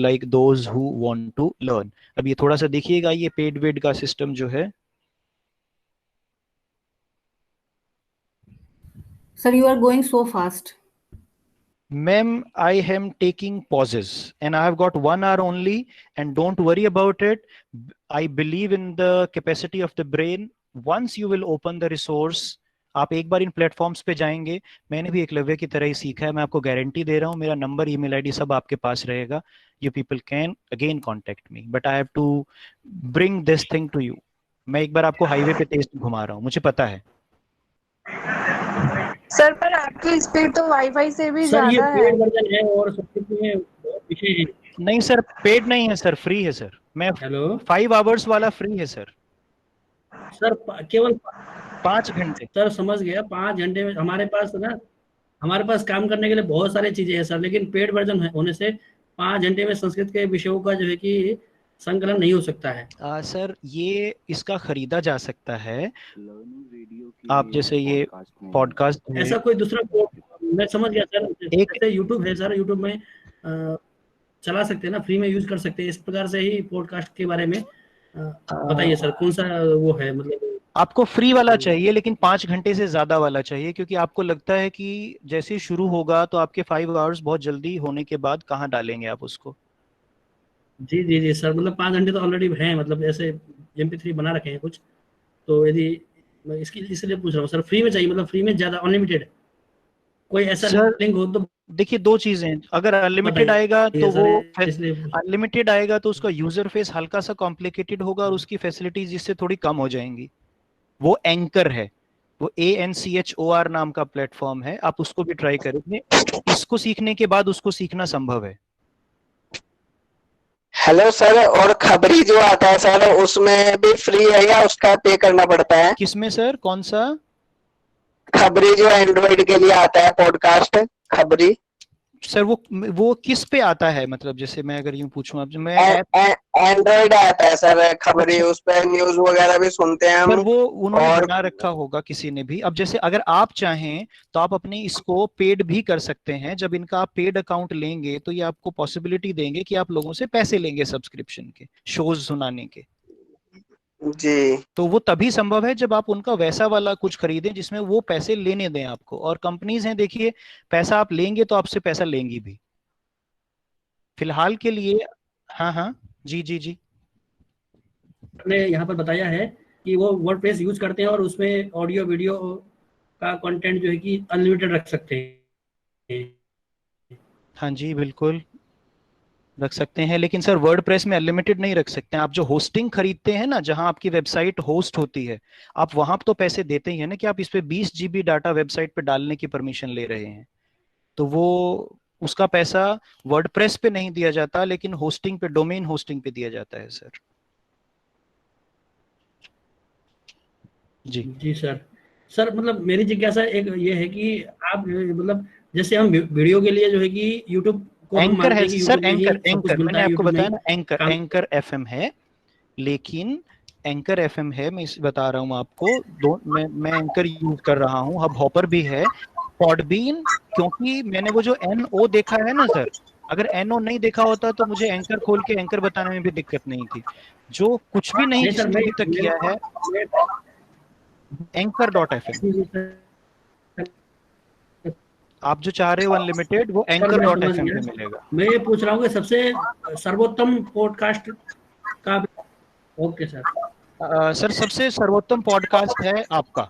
like those who want to learn. अब ये थोड़ा सा देखिएगा, ये पेड वेड का सिस्टम जो है। Sir, you are going so fast. Ma'am, I am taking pauses and I have got 1 hour only, and don't worry about it. I believe in the capacity of the brain. Once you will open the resource, आप एक बार इन platforms पे जाएंगे, मैंने भी एकलव्य की तरह ही सीखा है, मैं आपको गारंटी दे रहा हूँ, मेरा नंबर, ईमेल आईडी सब आपके पास रहेगा, you people can again contact me, but I have to bring this thing to you. मैं एक बार आपको हाईवे पे तेज घुमा रहा हूँ, मुझे पता है। सर पर आपकी स्पीड तो वाईफाई से भी सर ये ज्यादा है। पेड वर्जन है और सब्सक्रिप्शन में बहुत विषय है। नहीं सर, पेड नहीं है सर, फ्री है सर। मैं हेलो 5 आवर्स वाला फ्री है सर। सर केवल 5 घंटे। सर समझ गया, 5 घंटे में हमारे पास ना, हमारे पास काम करने के लिए बहुत सारी चीजें हैं सर, लेकिन पेड वर्जन होने से 5 घंटे में संस्कृत के विषयों का जो है कि संकलन नहीं हो सकता है। सर ये इसका खरीदा जा सकता है, आप जैसे ये पॉडकास्ट, ऐसा कोई दूसरा मैं समझ गया सर, जैसे यूट्यूब है सर, यूट्यूब में चला सकते हैं ना, फ्री में यूज कर सकते हैं, इस प्रकार से ही पॉडकास्ट के बारे में बताइए सर, कौन सा वो है, मतलब आपको फ्री वाला चाहिए लेकिन 5 घंटे से ज्यादा वाला चाहिए, क्योंकि आपको लगता है कि जैसे ही शुरू होगा तो आपके 5 आवर्स बहुत जल्दी होने के बाद कहाँ डालेंगे आप उसको। जी जी जी सर, मतलब 5 घंटे तो ऑलरेडी हैं, मतलब ऐसे MP3 बना रखे हैं कुछ, तो यदि मैं इसकी इसलिए पूछ रहा हूँ सर, फ्री में चाहिए, मतलब फ्री में ज्यादा अनलिमिटेड कोई ऐसा लिंक हो तो। देखिए 2 चीजें, अगर अनलिमिटेड आएगा तो वो अनलिमिटेड आएगा तो उसका यूजर फेस हल्का सा कॉम्प्लिकेटेड होगा और उसकी फैसिलिटीज इससे थोड़ी कम हो जाएंगी। वो एंकर है, वो ANCHOR नाम का प्लेटफॉर्म है, आप उसको भी ट्राई करेंगे, इसको सीखने के बाद उसको सीखना संभव है। हेलो सर, और खबरी जो आता है सर उसमें भी फ्री है या उसका पे करना पड़ता है? किसमें सर, कौन सा? खबरी जो एंड्रॉइड के लिए आता है, पॉडकास्ट खबरी सर। वो किस पे आता है, मतलब जैसे मैं अगर यूं पूछूं आप, मैं एंड्रॉइड आता है सर खबरी, उस पे न्यूज वगैरह भी सुनते हैं हम। सर वो उन्होंने बना रखा होगा किसी ने भी। अब जैसे अगर आप चाहें तो आप अपने इसको पेड भी कर सकते हैं, जब इनका आप पेड अकाउंट लेंगे तो ये आपको पॉसिबिलिटी देंगे कि आप लोगों से पैसे लेंगे सब्सक्रिप्शन के, शोज सुनाने के जी। तो वो तभी संभव है जब आप उनका वैसा वाला कुछ खरीदें जिसमें वो पैसे लेने दें आपको। और कंपनीज हैं, देखिए पैसा आप लेंगे तो आपसे पैसा लेंगी भी, फिलहाल के लिए। हाँ हाँ जी जी जी, ने यहाँ पर बताया है कि वो वर्डप्रेस यूज करते हैं और उसमें ऑडियो वीडियो का कंटेंट जो है कि अनलिमिटेड रख सकते हैं। हाँ जी बिल्कुल रख सकते हैं, लेकिन सर वर्डप्रेस में अनलिमिटेड नहीं रख सकते हैं। आप जो होस्टिंग खरीदते हैं ना, जहां आपकी वेबसाइट होस्ट होती है, आप वहां तो पैसे देते ही हैं ना, कि आप इस पे 20 GB डाटा वेबसाइट पे डालने की परमिशन ले रहे हैं, तो वो उसका पैसा वर्डप्रेस पे नहीं दिया जाता, लेकिन होस्टिंग पे, डोमेन होस्टिंग पे दिया जाता है सर। जी जी सर। सर मतलब मेरी जिज्ञासा एक ये है कि आप मतलब जैसे हम वीडियो के लिए जो है कि यूट्यूब एंकर है सर, एंकर मैंने आपको बताया ना, एंकर FM है, लेकिन एंकर FM है, मैं बता रहा हूँ आपको, मैं एंकर यूज कर रहा हूँ, हब हॉपर भी है, पॉडबीन, क्योंकि मैंने वो जो NO देखा है ना सर, अगर NO नहीं देखा होता तो मुझे एंकर खोल के एंकर बताने में भी दिक्कत नहीं थी। जो कुछ भी नहीं जिसने अभी तक किया है, anchor.fm, आप जो चाह रहे हो अनलिमिटेड, वो anchor.fm पे मिलेगा। मैं ये पूछ रहा हूँ कि सबसे सर्वोत्तम पॉडकास्ट का। ओके सर, सर सबसे सर्वोत्तम पॉडकास्ट है आपका,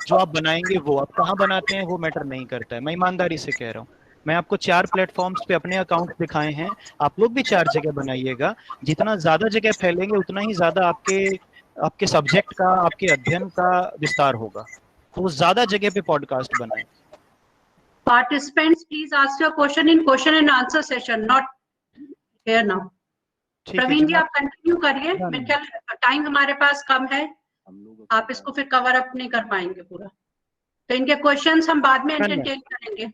जो आप बनाएंगे वो। आप कहाँ बनाते हैं वो मैटर नहीं करता है, मैं ईमानदारी से कह रहा हूँ। मैं आपको 4 प्लेटफॉर्म्स पे अपने अकाउंट दिखाए हैं, आप लोग भी 4 जगह बनाइएगा। जितना ज्यादा जगह फैलेंगे उतना ही ज्यादा आपके आपके सब्जेक्ट का, आपके अध्ययन का विस्तार होगा। तो वो ज्यादा जगह पे पॉडकास्ट बनाए। Participants, please ask your question in question and answer session, not here now. ठीक है प्रवीण जी, जनाब। आप कंटिन्यू करिए। ना, मेरे ना। ख्याल टाइम हमारे पास कम है, आप इसको फिर कवर अप नहीं कर पाएंगे पूरा, तो इनके क्वेश्चंस हम बाद में ना, ना। एंटरटेन करेंगे।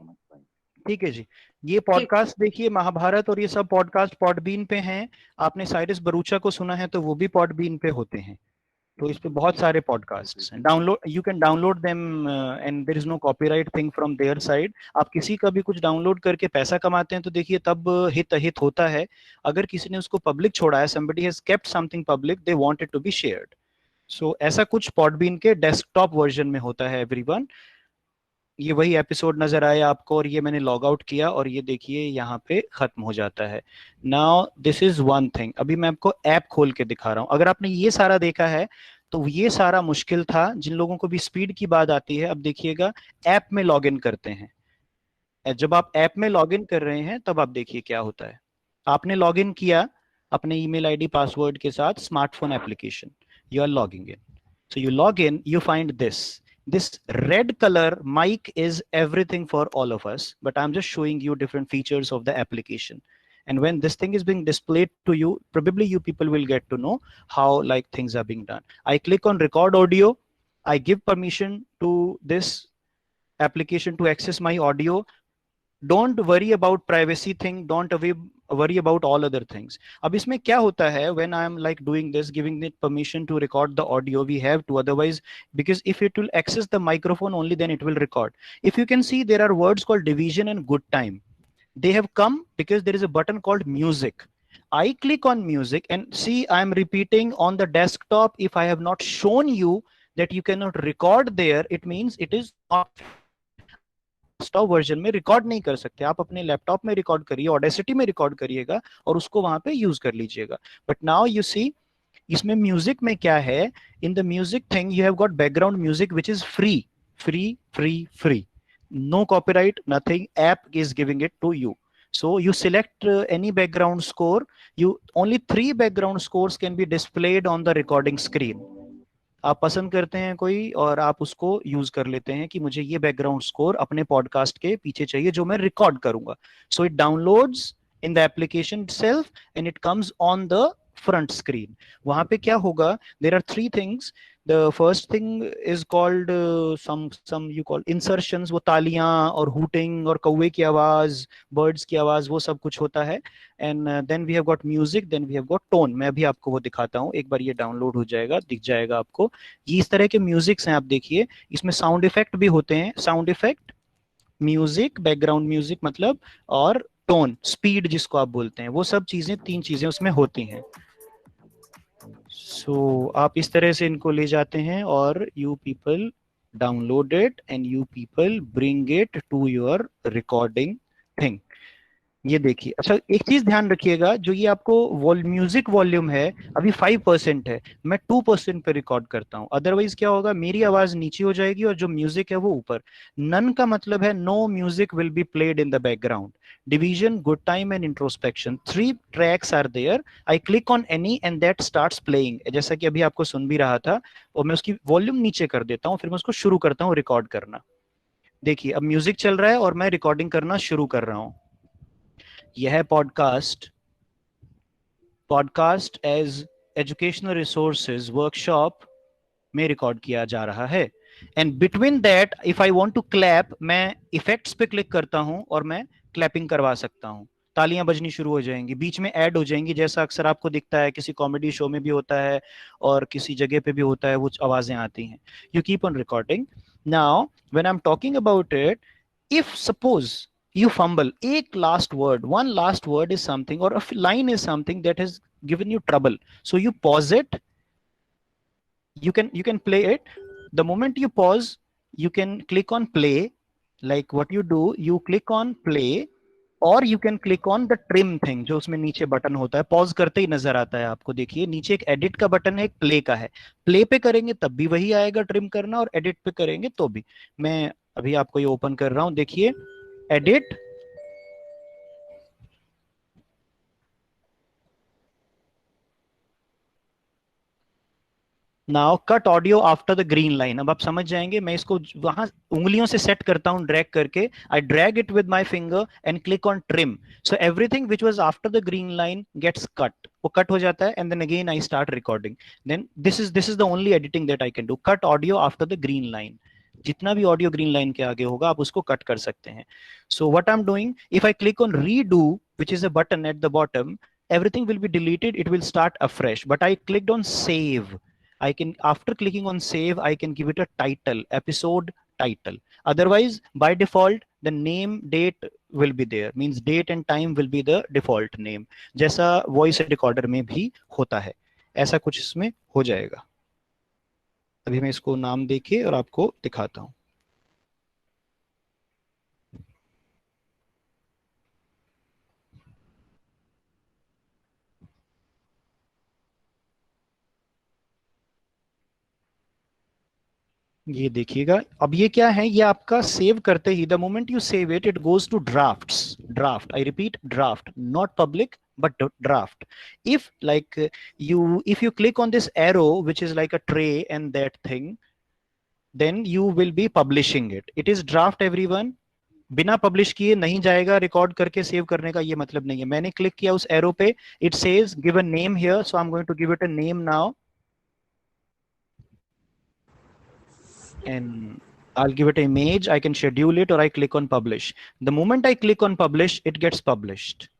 ठीक है जी। ये पॉडकास्ट देखिए, महाभारत और ये सब पॉडकास्ट पॉडबीन पे हैं। आपने साइरस बरूचा को सुना है तो वो भी पॉडबीन पे होते हैं। तो इस पे बहुत सारे पॉडकास्ट हैं, download, you can download them and there is no copyright thing from their side. आप किसी का भी कुछ डाउनलोड करके पैसा कमाते हैं तो देखिए तब हित अहित होता है। अगर किसी ने उसको पब्लिक छोड़ा है, somebody has kept something public, they want it to be shared. So ऐसा कुछ पॉडबीन के डेस्कटॉप वर्जन में होता है एवरीवन। ये वही एपिसोड नजर आया आपको और ये मैंने लॉग आउट किया और ये देखिए यहाँ पे खत्म हो जाता है। Now this is one thing, अभी मैं आपको ऐप खोल के दिखा रहा हूँ। अगर आपने ये सारा देखा है तो ये सारा मुश्किल था। जिन लोगों को भी स्पीड की बात आती है, अब देखिएगा ऐप में लॉग इन करते हैं। जब आप ऐप में लॉग इन कर रहे हैं तब आप देखिए क्या होता है। आपने लॉग इन किया अपने ईमेल आईडी पासवर्ड के साथ, smartphone application, you are logging in. So you log in, you find this. This red color mic is everything for all of us, but I'm just showing you different features of the application. And when this thing is being displayed to you, probably you people will get to know how like things are being done. I click on record audio. I give permission to this application to access my audio. Don't worry about privacy thing, don't worry about all other things. अब इसमें क्या होता है, when I am like doing this, giving it permission to record the audio, we have to, otherwise, because if it will access the microphone only, then it will record. If you can see, there are words called division and good time. They have come because there is a button called music. I click on music and see, I am repeating on the desktop. If I have not shown you that you cannot record there, it means it is not desktop version में record नहीं कर सकते। आप अपने laptop में record करिए, audacity में record करिएगा और उसको वहां पे यूज कर लीजिएगा। बट नाउ यू सी, इसमें म्यूजिक में क्या है, in the music thing you have got background music which is free free free free, no copyright, nothing. App is giving it to you. So you select any background score. You only 3 background scores can be displayed on the recording screen. आप पसंद करते हैं कोई और आप उसको use कर लेते हैं कि मुझे ये बैकग्राउंड स्कोर अपने पॉडकास्ट के पीछे चाहिए जो मैं रिकॉर्ड करूंगा। So it downloads in the application itself and it comes on the front screen. वहां पे क्या होगा, there are 3 things. The first thing is called some you call insertions, वो तालियां और hooting और कौवे की आवाज, birds की आवाज, वो सब कुछ होता है। And then we have got music, then we have got tone. मैं अभी आपको वो दिखाता हूँ, एक बार ये डाउनलोड हो जाएगा, दिख जाएगा आपको। ये इस तरह के म्यूजिक्स हैं, आप देखिए इसमें साउंड इफेक्ट भी होते हैं, sound effect, music, background music मतलब, और टोन, स्पीड जिसको आप बोलते हैं, वो सब चीजें, 3 चीजें उसमें होती हैं। सो आप इस तरह से इनको ले जाते हैं और you people download it and you people bring it to your recording thing. ये देखिए। अच्छा एक चीज ध्यान रखिएगा, जो ये आपको म्यूजिक वॉल्यूम है अभी 5% है, मैं 2% पे रिकॉर्ड करता हूँ। अदरवाइज क्या होगा, मेरी आवाज नीचे हो जाएगी और जो म्यूजिक है वो ऊपर। नन का मतलब है no music will be played in the background. Division, good time and introspection, 3 tracks are there. I click on any and that starts playing, जैसा कि अभी आपको सुन भी रहा था, और मैं उसकी वॉल्यूम नीचे कर देता हूँ, फिर मैं उसको शुरू करता हूँ रिकॉर्ड करना। देखिए अब म्यूजिक चल रहा है और मैं रिकॉर्डिंग करना शुरू कर रहा हूँ। यह है podcast as educational resources workshop में रिकॉर्ड किया जा रहा है। And between that if I want to clap, मैं इफेक्ट्स पे क्लिक करता हूं और मैं क्लैपिंग करवा सकता हूं। तालियां बजनी शुरू हो जाएंगी, बीच में ऐड हो जाएंगी, जैसा अक्सर आपको दिखता है किसी कॉमेडी शो में भी होता है और किसी जगह पे भी होता है, वो आवाजें आती हैं। You keep on recording. Now when I am talking about it, if suppose you fumble, one last word is something, or a line is something that has given you trouble, so you pause it. You can play it. The moment you pause, you can click on play. Like what you do, you click on play और you can click on the trim thing, जो उसमें नीचे button होता है, pause करते ही नजर आता है आपको। देखिए नीचे एक एडिट का बटन है, एक प्ले का है। प्ले पे करेंगे तब भी वही आएगा ट्रिम करना, और एडिट पे करेंगे तो भी। मैं अभी आपको ये ओपन कर रहा हूं, देखिए edit, now cut audio after the green line. अब आप समझ जाएंगे, मैं इसको वहां उंगलियों से सेट करता हूं, ड्रैग करके, I drag it with my finger and click on trim, so everything which was after the green line gets cut, वो कट हो जाता है, and then again I start recording. Then this is the only editing that I can do, cut audio after the green line. जितना भी audio green line के आगे होगा आप उसको कट कर सकते हैं। So what I am doing, if I click on redo which is a button at the bottom, everything will be deleted, it will start afresh, but I clicked on save. I can, after clicking on save, I can give it a title, episode title. Otherwise, by default, the name date will be there, means date and time will be the default name, जैसा voice recorder में भी होता है, ऐसा कुछ इसमें हो जाएगा। अभी मैं इसको नाम देके और आपको दिखाता हूँ। ये देखिएगा, अब ये क्या है, ये आपका सेव करते ही, the moment you save it, it goes to drafts, draft, I repeat draft, not public but draft. If like if you click on this arrow which is like a tray and that thing, then you will be publishing it. It is draft everyone, बिना publish किए नहीं जाएगा, record करके save करने का ये मतलब नहीं है। मैंने क्लिक किया उस एरो पे, it says give a name here, so I am going to give it a name now, and I'll give it an image, I can schedule it, or I click on publish. The moment I click on publish, it gets published.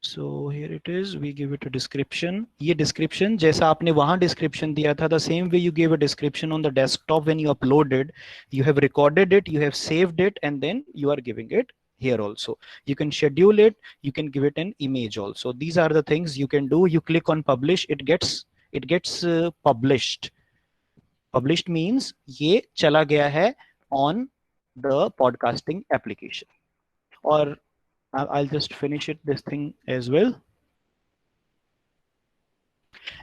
So here it is, we give it a description. ये description जैसा आपने वहाँ description दिया था, the same way you gave a description on the desktop when you uploaded, you have recorded it, you have saved it, and then you are giving it here also. You can schedule it, you can give it an image also. These are the things you can do. You click on publish, it gets published. Published means ये चला गया है on the podcasting application. Or I'll just finish it, this thing as well.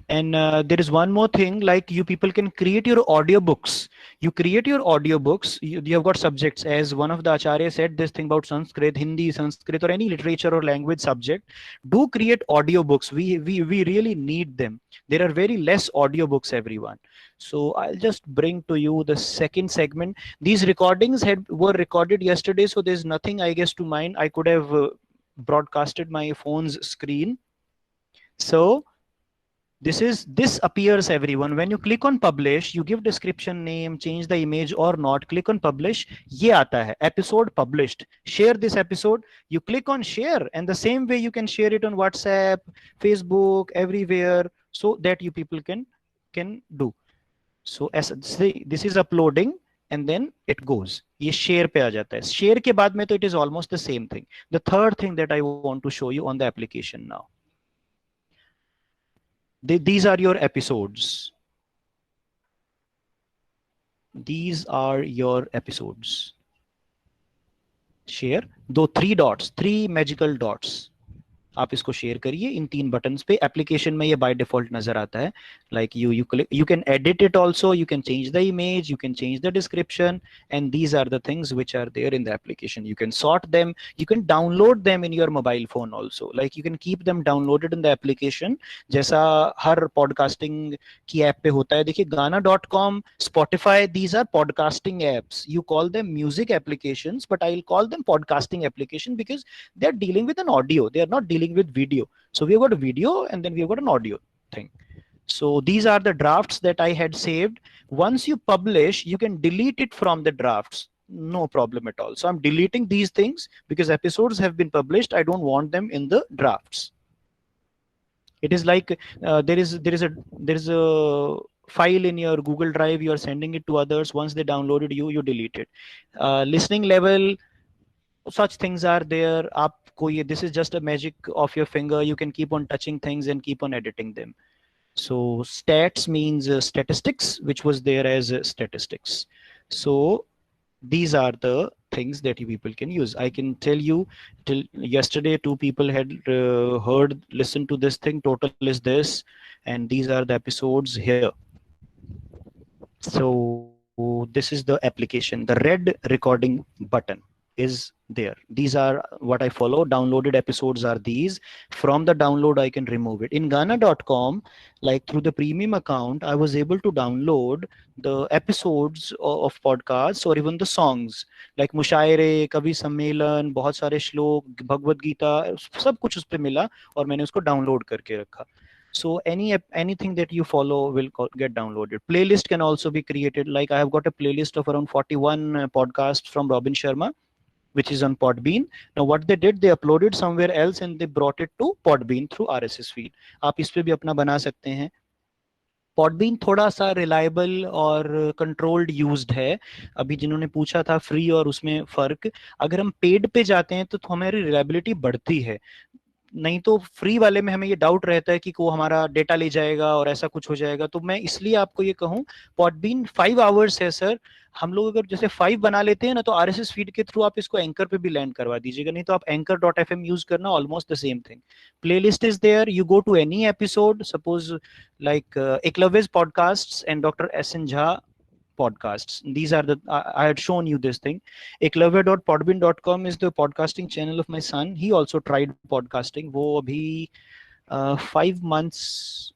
And there is one more thing, like you people can create your audiobooks. You create your audiobooks, you have got subjects, as one of the Acharya said this thing about Sanskrit, Hindi, Sanskrit, or any literature or language subject. Do create audiobooks. We really need them. There are very less audiobooks, everyone. So I'll just bring to you the second segment. These recordings were recorded yesterday, so there's nothing, I guess, to mind. I could have broadcasted my phone's screen. So this appears, everyone. When you click on publish, you give description, name, change the image or not, click on publish, ये आता है episode published. Share this episode, you click on share, and the same way you can share it on WhatsApp, Facebook, everywhere, so that you people can do. So as this is uploading and then it goes, ये share पे आ जाता है। Share के बाद में तो it is almost the same thing. The third thing that I want to show you on the application now. These are your episodes. These are your episodes. Share, दो 3 dots, 3 magical dots. आप इसको share करिए इन 3 buttons पे। Application में ये by default नजर आता है। Like you can edit it also, you can change the image, you can change the description, and these are the things which are there in the application. You can sort them, you can download them in your mobile phone also. Like you can keep them downloaded in the application, जैसा हर podcasting की app पे होता है। देखिए Gaana.com, Spotify, these are podcasting apps. You call them music applications, but I'll call them podcasting application because they're dealing with an audio, they are not dealing with video. So we've got a video and then we've got an audio thing. So these are the drafts that I had saved. Once you publish, you can delete it from the drafts, no problem at all. So I'm deleting these things because episodes have been published, I don't want them in the drafts. It is like there is a file in your Google Drive, you are sending it to others. Once they downloaded you delete it. Listening level, such things are there. आपको ये, this is just a magic of your finger. You can keep on touching things and keep on editing them. So stats means statistics, which was there as statistics. So these are the things that you people can use. I can tell you, till yesterday 2 people had listened to this thing. Total is this, and these are the episodes here. So this is the application. The red recording button is there. These are what I follow. Downloaded episodes are these. From the download, I can remove it. In Gaana.com, like through the premium account, I was able to download the episodes of podcasts or even the songs like मुशायरे, कवि सम्मेलन, बहुत सारे श्लोक, भगवद गीता, सब कुछ उस पे मिला और मैंने उसको डाउनलोड करके रखा. So anything that you follow will get downloaded. Playlist can also be created. Like I have got a playlist of around 41 podcasts from Robin Sharma, which is on Podbean. Now what they did, they uploaded somewhere else and they brought it to Podbean through RSS feed. आप इस पे भी अपना बना सकते हैं. Podbean थोड़ा सा रिलायबल और कंट्रोल्ड यूज्ड है. अभी जिन्होंने पूछा था फ्री और उसमें फर्क, अगर हम पेड पे जाते हैं तो हमारी रिलायबिलिटी बढ़ती है. नहीं तो फ्री वाले में हमें ये डाउट रहता है कि वो हमारा डेटा ले जाएगा और ऐसा कुछ हो जाएगा. तो मैं इसलिए आपको ये कहूं, Podbean 5 आवर्स है सर. हम लोग अगर जैसे 5 बना लेते हैं ना, तो RSS फीड के थ्रू आप इसको एंकर पे भी लैंड करवा दीजिएगा. नहीं तो आप anchor.fm यूज करना, almost the same thing. Playlist is there. You go to any episode, suppose like Eklavya's podcasts and Dr. S.N. Jha podcasts. These are the, I had shown you this thing. eklavya.podbean.com is the podcasting channel of my son. He also tried podcasting. वो अभी 5 months,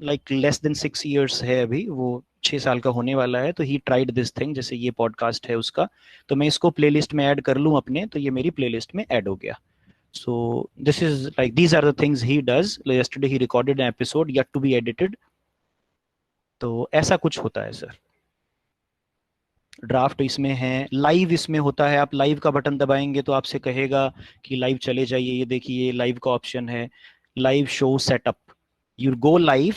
like less than 6 years है अभी, वो 6 साल का होने वाला है. तो he tried this thing, जैसे ये podcast है उसका, तो मैं इसको playlist में add कर लूँ अपने, तो ये मेरी playlist में add हो गया. So this is like, these are the things he does. Like yesterday he recorded an episode yet to be edited. तो ऐसा कुछ होता है सर. ड्राफ्ट इसमें है, लाइव इसमें होता है. आप लाइव का बटन दबाएंगे तो आपसे कहेगा कि लाइव चले जाइए. ये देखिए लाइव का ऑप्शन है, live show setup. You go live.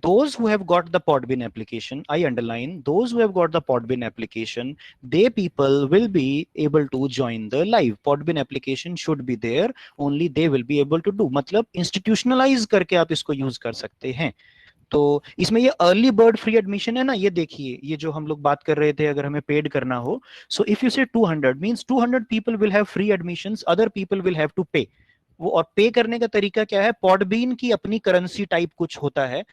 Those who have got the Podbean application, I underline, those who have got the Podbean application, they people will be able to join the live. Podbean application should be there, only they will be able to do. मतलब institutionalize करके आप इसको use कर सकते हैं. तो इसमें ये अर्ली बर्ड फ्री एडमिशन है ना, ये देखिए, ये जो हम लोग बात कर रहे थे, अगर हमें पेड करना हो, so if you say 200 means 200 people will have free admissions, other people will have to pay. वो और पे करने का तरीका क्या है, पॉडबीन की अपनी करेंसी टाइप कुछ होता है,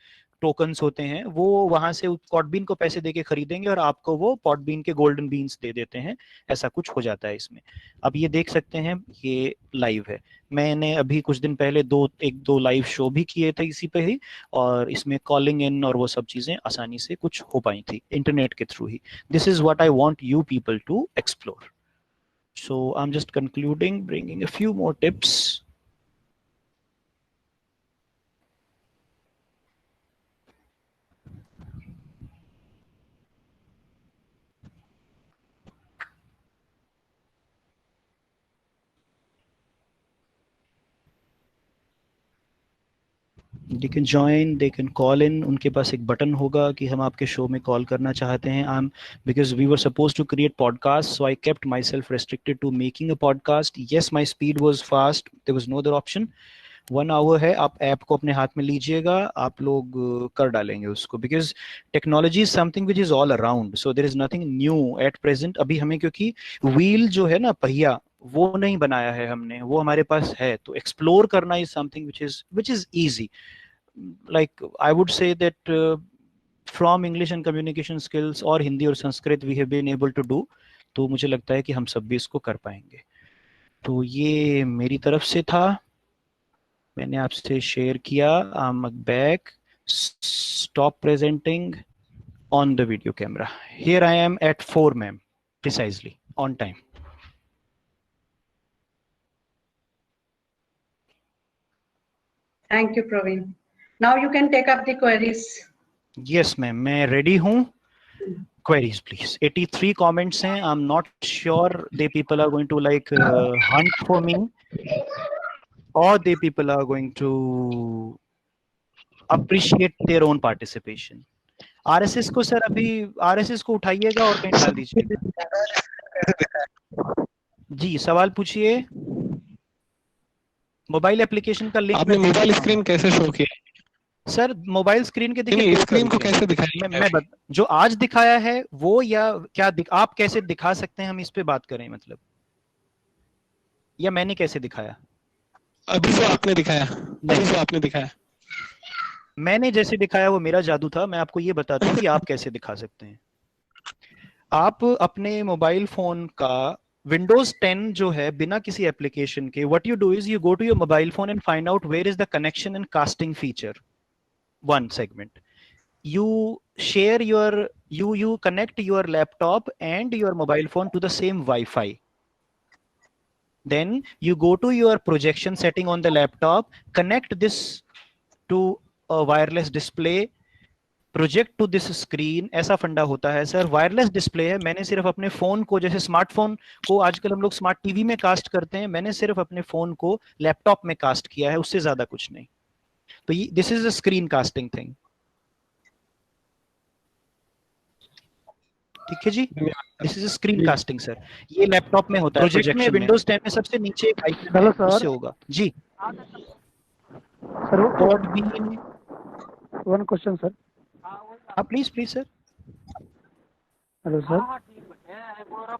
टोकन्स होते हैं, वो वहां से पॉडबीन को पैसे देके खरीदेंगे और आपको वो पॉडबीन के गोल्डन बीन्स दे देते हैं. ऐसा कुछ हो जाता है इसमें. अब ये देख सकते हैं, ये लाइव है. मैंने अभी कुछ दिन पहले एक दो लाइव शो भी किए थे इसी पे ही, और इसमें कॉलिंग इन और वो सब चीजें आसानी से कुछ हो पाई थी इंटरनेट के थ्रू ही. This is what I want you people to explore. So I am just concluding, bringing a few more tips. They can join, they can call in. उनके पास एक बटन होगा कि हम आपके शो में कॉल करना चाहते हैं. Because we were supposed to create podcasts, so I kept myself restricted to making a podcast. Yes, my speed was fast. There was no other option. 1 hour है, आप ऐप को अपने हाथ में लीजिएगा, आप लोग कर डालेंगे उसको. Because technology is something which is all around, so there is nothing new at present. अभी हमें, क्योंकि wheel जो है ना, पहिया, वो नहीं बनाया है हमने, वो हमारे पास है. तो explore करना is something which is easy. Like I would say that from English and communication skills और हिंदी और Sanskrit we have been able to do. तो मुझे लगता है कि हम सब भी इसको कर पाएंगे. तो ये मेरी तरफ से था, मैंने आपसे शेयर किया. I'm back. Stop presenting on the video camera. Here I am at 4 ma'am, precisely on time. Thank you, Praveen. Now you can take up the queries. Yes ma'am, मैं ready हूँ. Queries please. 83 comments हैं. I'm not sure they people are going to like hunt for me, or they people are going to appreciate their own participation. RSS को sir अभी RSS को उठाइएगा और कहीं डाल दीजिएगा। जी सवाल पूछिए। मोबाइल एप्लीकेशन का लिंक आपने मोबाइल स्क्रीन कैसे शो किया? सर मोबाइल स्क्रीन के देखिए नहीं, दो स्क्रीन को तरीके कैसे हैं। दिखाया? जो आज दिखाया है वो या क्या आप कैसे दिखा सकते हैं, हम इस पे बात करें मतलब, या मैंने कैसे दिखाया? अभी जो आपने दिखाया, अभी जो आपने दिखाया, मैंने जैसे दिखाया वो मेरा जादू था। मैं आपको ये बताता हूँ कि आप कैसे दिखा सकते हैं। आप अपने मोबाइल फोन का विंडोज 10 जो है बिना किसी एप्लीकेशन के, what you do is you go to your mobile phone and find out where is the connection and casting feature, one segment. You share your you connect your laptop and your mobile phone to the same Wi-Fi. Then you go to your projection setting on the laptop, connect this to a wireless display, project to this screen. ऐसा फंडा होता है sir. Wireless display है। मैंने सिर्फ अपने phone को, जैसे स्मार्टफोन को आजकल हम लोग स्मार्ट टीवी में कास्ट करते हैं, मैंने सिर्फ अपने फोन को लैपटॉप में कास्ट किया है, उससे ज्यादा कुछ नहीं। तो ये this is a screen casting thing. ठीक है जी, this is screen casting sir. ये लैपटॉप में होता है, प्रोजेक्ट में विंडोज 10 में सबसे नीचे एक आइकन है, उससे होगा जी। Sir Podbean, one question sir. हाँ please please sir. Hello sir.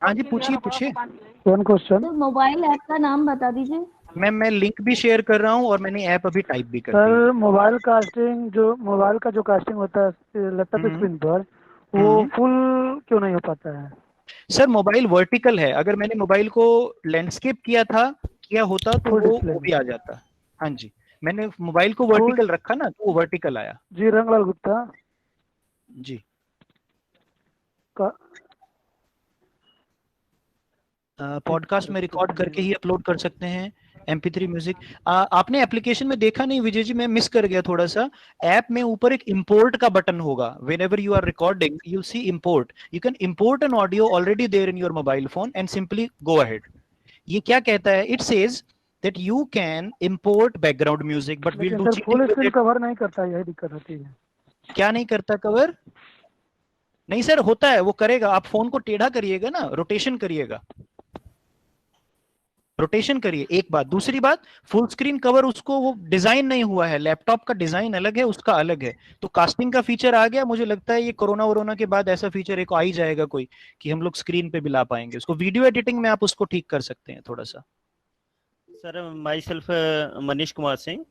हाँ जी पूछिए पूछिए। One question. मोबाइल ऐप का नाम बता दीजिए। मैं लिंक भी शेयर कर रहा हूँ और मैंने ऐप अभी टाइप भी कर दी। सर मोबाइल का जो कास्टिंग होता है लैपटॉप स्क्रीन पर, वो फुल क्यों नहीं हो पाता है? सर मोबाइल वर्टिकल है। अगर मैंने मोबाइल को लैंडस्केप किया होता तो वो भी आ जाता। हाँ जी, मैंने मोबाइल को वर्टिकल रखा ना, तो वो वर्टिकल आया जी। रंगलाल गुप्ता जी का पॉडकास्ट में रिकॉर्ड करके ही अपलोड कर सकते हैं। MP3 म्यूजिक आपने एप्लीकेशन में देखा नहीं विजय जी, मैं मिस कर गया थोड़ा सा। ऐप में ऊपर एक इंपोर्ट का बटन होगा। Whenever you are recording you see import, you can import an audio already there in your mobile phone and simply go ahead. ये क्या कहता है? It says that you can import background music but will do full screen cover नहीं करता, यही दिक्कत होती है। क्या नहीं करता कवर? नहीं सर होता है, वो करेगा। आप फोन को टेढ़ा करिएगा ना, रोटेशन करिएगा, रोटेशन करिए। एक बात। दूसरी बात, फुल स्क्रीन कवर उसको वो डिजाइन नहीं हुआ है। लैपटॉप का डिजाइन अलग है, उसका अलग है। तो कास्टिंग का फीचर आ गया। मुझे लगता है ये कोरोना के बाद ऐसा फीचर एक आ ही जाएगा कोई, कि हम लोग स्क्रीन पे भी ला पाएंगे उसको। वीडियो एडिटिंग में आप उसको ठीक कर सकते हैं थोड़ा सा। Sir myself Manish Kumar Singh.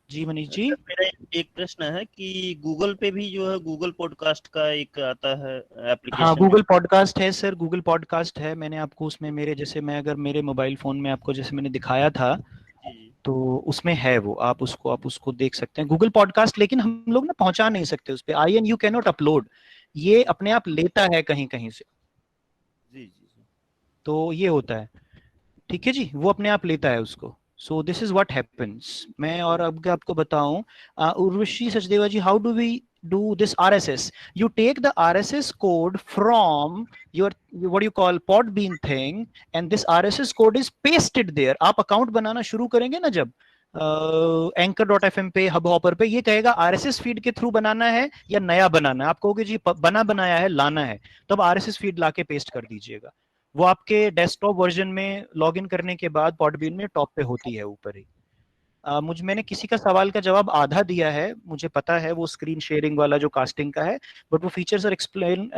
जी मनीष जी। मेरा एक प्रश्न है कि गूगल पे भी जो है गूगल पॉडकास्ट का एक आता है एप्लीकेशन। हाँ गूगल पॉडकास्ट है सर, गूगल पॉडकास्ट है। मैंने आपको उसमें मेरे जैसे, मैं अगर मेरे मोबाइल फोन में आपको जैसे मैंने दिखाया था, तो उसमें है वो। आप उसको देख सकते हैं गूगल पॉडकास्ट। लेकिन हम लोग ना पहुंचा नहीं सकते उस पर। IN you can not upload, ये अपने आप लेता है कहीं कहीं से। जी। तो ये होता है। ठीक है जी, वो अपने आप लेता है उसको। So this is what happens. मैं और अब आपको बताऊं, उर्वशी सचदेवा जी, how do we do this RSS? You take the RSS code from your what you call Podbean thing, and this RSS code is pasted there. आप अकाउंट बनाना शुरू करेंगे ना जब anchor.fm पे, हब हॉपर पे, ये कहेगा RSS फीड के थ्रू बनाना है या नया बनाना है। आप कहोगे जी बनाया है, लाना है, तब RSS फीड लाके पेस्ट कर दीजिएगा। वो आपके डेस्कटॉप वर्जन में लॉगिन करने के बाद पॉडबीन में टॉप पे होती है ऊपर ही। मैंने किसी का सवाल का जवाब आधा दिया है, मुझे पता है, वो स्क्रीन शेयरिंग वाला जो कास्टिंग का है। बट वो फीचर्स और एक्सप्लेन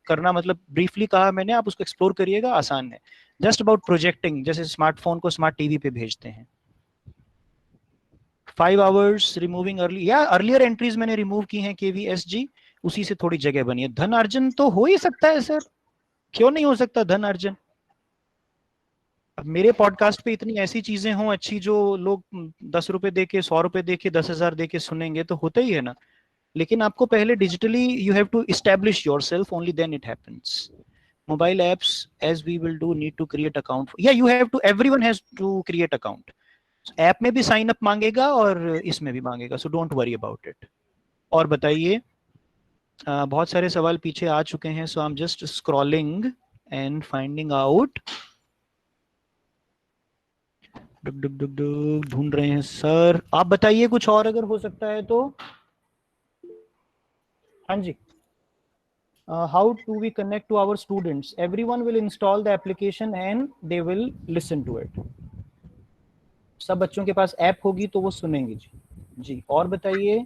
करना, मतलब ब्रीफली कहा मैंने, आप उसको एक्सप्लोर करिएगा, आसान है। जस्ट अबाउट प्रोजेक्टिंग, जैसे स्मार्टफोन को स्मार्ट टीवी पे भेजते हैं। 5 आवर्स रिमूविंग अर्लियर एंट्रीज मैंने रिमूव की हैं KVSG, उसी से थोड़ी जगह बनी है। धन अर्जन तो हो ही सकता है सर, क्यों नहीं हो सकता धन अर्जन? अब मेरे पॉडकास्ट पे इतनी ऐसी चीजें हों अच्छी, जो लोग 10 रुपए दे के, 100 रुपए दे के, 10,000 दे के सुनेंगे, तो होता ही है ना। लेकिन आपको पहले digitally you have to establish yourself, only then it happens. Mobile apps, as we will do, need to create account. या you have to, everyone has to create account. App में भी साइन अप मांगेगा और इसमें भी मांगेगा, so don't worry about it. और बताइए, बहुत सारे सवाल पीछे आ चुके हैं, so I am just scrolling and finding out. ढूंढ रहे हैं सर। आप बताइए कुछ और अगर हो सकता है तो। हाँ जी how do we connect to our students? Everyone will install the application and they will listen to it. सब बच्चों के पास ऐप होगी तो वो सुनेंगे जी। जी और बताइए,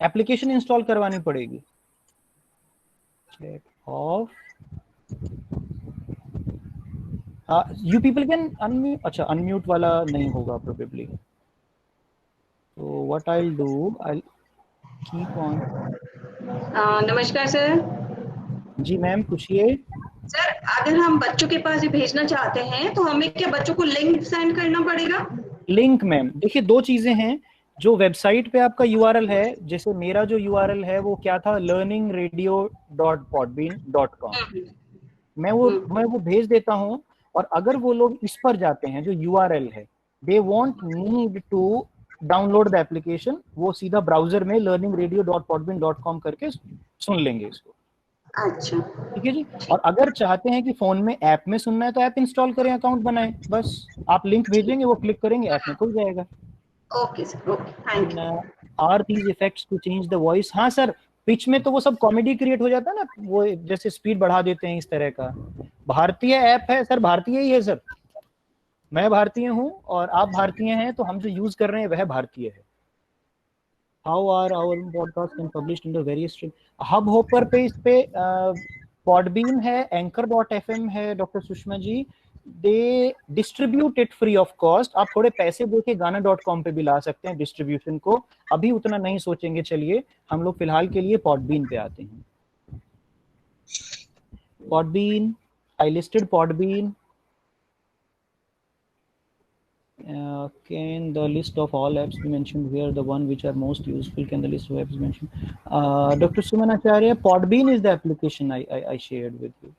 एप्लीकेशन इंस्टॉल करवानी पड़ेगी। Check off. You people can unmute. अच्छा अनम्यूट वाला नहीं होगा प्रोबेबली। तो what I will do, I keep on. नमस्कार सर। जी मैम पूछिए। सर अगर हम बच्चों के पास ये भेजना चाहते हैं तो हमें क्या बच्चों को लिंक सेंड करना पड़ेगा? लिंक मैम देखिए दो चीजें हैं। जो वेबसाइट पे आपका यूआरएल है, जैसे मेरा जो यूआरएल है वो क्या था, learningradio.podbean.com। मैं वो भेज देता हूं, और अगर वो लोग इस पर जाते हैं जो यूआरएल है, they won't need to download the application, वो सीधा ब्राउजर में learningradio.podbean.com करके सुन लेंगे इसको। अच्छा ठीक है जी। और अगर चाहते हैं कि फोन में ऐप में सुनना है तो ऐप इंस्टॉल करें, अकाउंट बनाएं, बस आप लिंक भेजेंगे, वो क्लिक करेंगे, ऐप में खुल जाएगा। Okay sir, okay thank you. Are these effects to change the voice? हाँ सर, पिच में तो वो सब कॉमेडी क्रिएट हो जाता है ना, वो जैसे स्पीड बढ़ा देते हैं इस तरह का। भारतीय ऐप है सर, भारतीय ही है सर, मैं भारतीय हूँ और आप भारतीय हैं, तो हम जो यूज कर रहे हैं वह भारतीय है। How are our podcast can published in the various stream? Hub hopper पे, इस पे पॉडबीन है, एंकर.fm है doctor Sushma ji, they distribute it free of cost. आप थोड़े पैसे देके गाना.com पे भी ला सकते हैं डिस्ट्रीब्यूशन को, अभी उतना नहीं सोचेंगे। चलिए हम लोग फिलहाल के लिए पॉडबीन पे आते हैं। Podbean, I listed Podbean. Can the list of all apps be mentioned here, the one which are most useful, can the list of apps be mentioned? Dr. Suman Acharya, Podbean is the application I shared with you.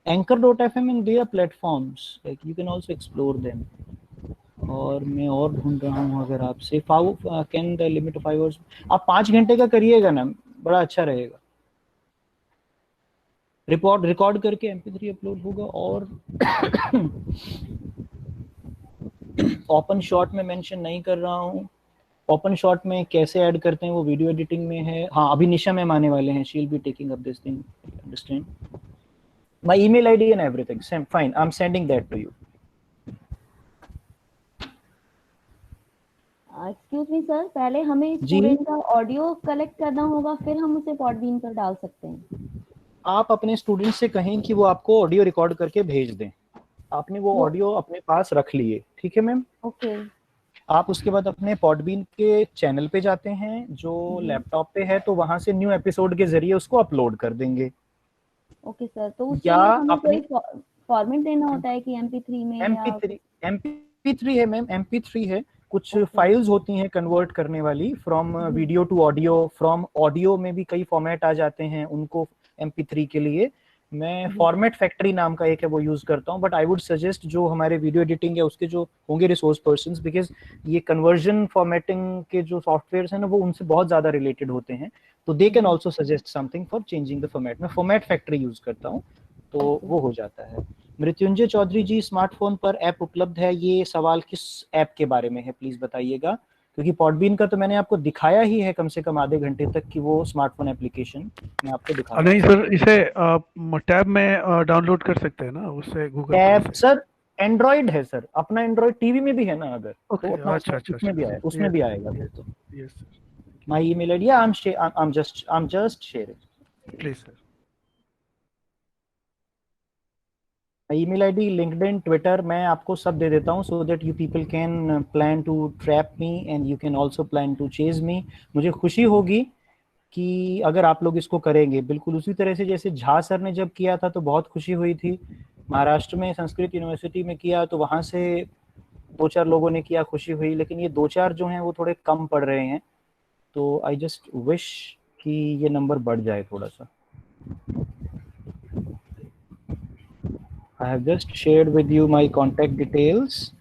Anchor.fm and their platforms, like you can also explore them. और मैं और ढूंढ रहा हूँ अगर आपसे, can the limit 5 hours, आप 5 घंटे का करिएगा ना, बड़ा अच्छा रहेगा। रिकॉर्ड करके MP3 अपलोड होगा। और ओपन शॉट में मेंशन नहीं कर रहा हूँ। ओपन शॉट में कैसे ऐड करते हैं वो वीडियो एडिटिंग में है। हाँ अभी निशा मैम आने वाले हैं, she will be taking up this thing, understand? My email ID and everything, same fine, I am sending that to you. Excuse me sir, पहले हमें स्टूडेंट का ऑडियो कलेक्ट करना होगा, फिर हम उसे पॉडबीन पर डाल सकते हैं। आप अपने स्टूडेंट से कहें कि वो आपको ऑडियो रिकॉर्ड करके भेज दें, आपने वो ऑडियो अपने पास रख लिए, ठीक है मैम? ओके। आप उसके बाद अपने पॉडबीन के चैनल पे जाते हैं जो लैपटॉप पे है, तो वहां से न्यू एपिसोड के जरिए उसको अपलोड कर देंगे। ओके सर, तो उसके लिए हमें कोई फॉर्मेट देना होता है कि MP3 में? MP3 है मैम, MP3 है। कुछ फाइल्स होती हैं कन्वर्ट करने वाली, from video to audio, from audio में भी कई फॉर्मेट आ जाते हैं, उनको MP3 के लिए मैं फॉर्मेट फैक्ट्री नाम का एक है वो यूज करता हूं। बट आई वुड सजेस्ट जो हमारे वीडियो एडिटिंग है उसके जो होंगे रिसोर्स पर्संस, बिकॉज ये कन्वर्जन फॉर्मेटिंग के जो सॉफ्टवेयर्स हैं ना वो उनसे बहुत ज्यादा रिलेटेड होते हैं, तो they can also suggest something for changing the format. मैं फॉर्मेट फैक्ट्री यूज करता हूँ, तो वो हो जाता है। मृत्युंजय चौधरी जी, स्मार्टफोन पर ऐप उपलब्ध है, ये सवाल किस ऐप के बारे में है प्लीज बताइएगा, क्योंकि पॉडबीन का तो मैंने आपको दिखाया ही है कम से कम आधे घंटे तक कि वो स्मार्टफोन एप्लीकेशन मैं आपको दिखा। नहीं सर, इसे टैब में डाउनलोड कर सकते हैं ना, उससे गूगल टैब सर एंड्रॉइड है सर, अपना एंड्रॉइड टीवी में भी है ना, अगर ओके, तो अच्छा उसमें भी आएगा, उसमें भी आएगा फिर तो। Yes sir, my email ID, I am just sharing please sir. Email ID, LinkedIn, Twitter, मैं आपको सब दे देता हूँ, so that you people can plan to trap me and you can also plan to chase me. मुझे खुशी होगी कि अगर आप लोग इसको करेंगे बिल्कुल उसी तरह से जैसे झा सर ने जब किया था तो बहुत खुशी हुई थी, महाराष्ट्र में संस्कृत यूनिवर्सिटी में किया तो वहाँ से 2-4 लोगों ने किया, खुशी हुई, लेकिन ये 2-4 जो हैं वो थोड़े कम पड़ रहे हैं, तो आई जस्ट विश कि ये नंबर बढ़ जाए थोड़ा सा। I have just shared with you my contact details,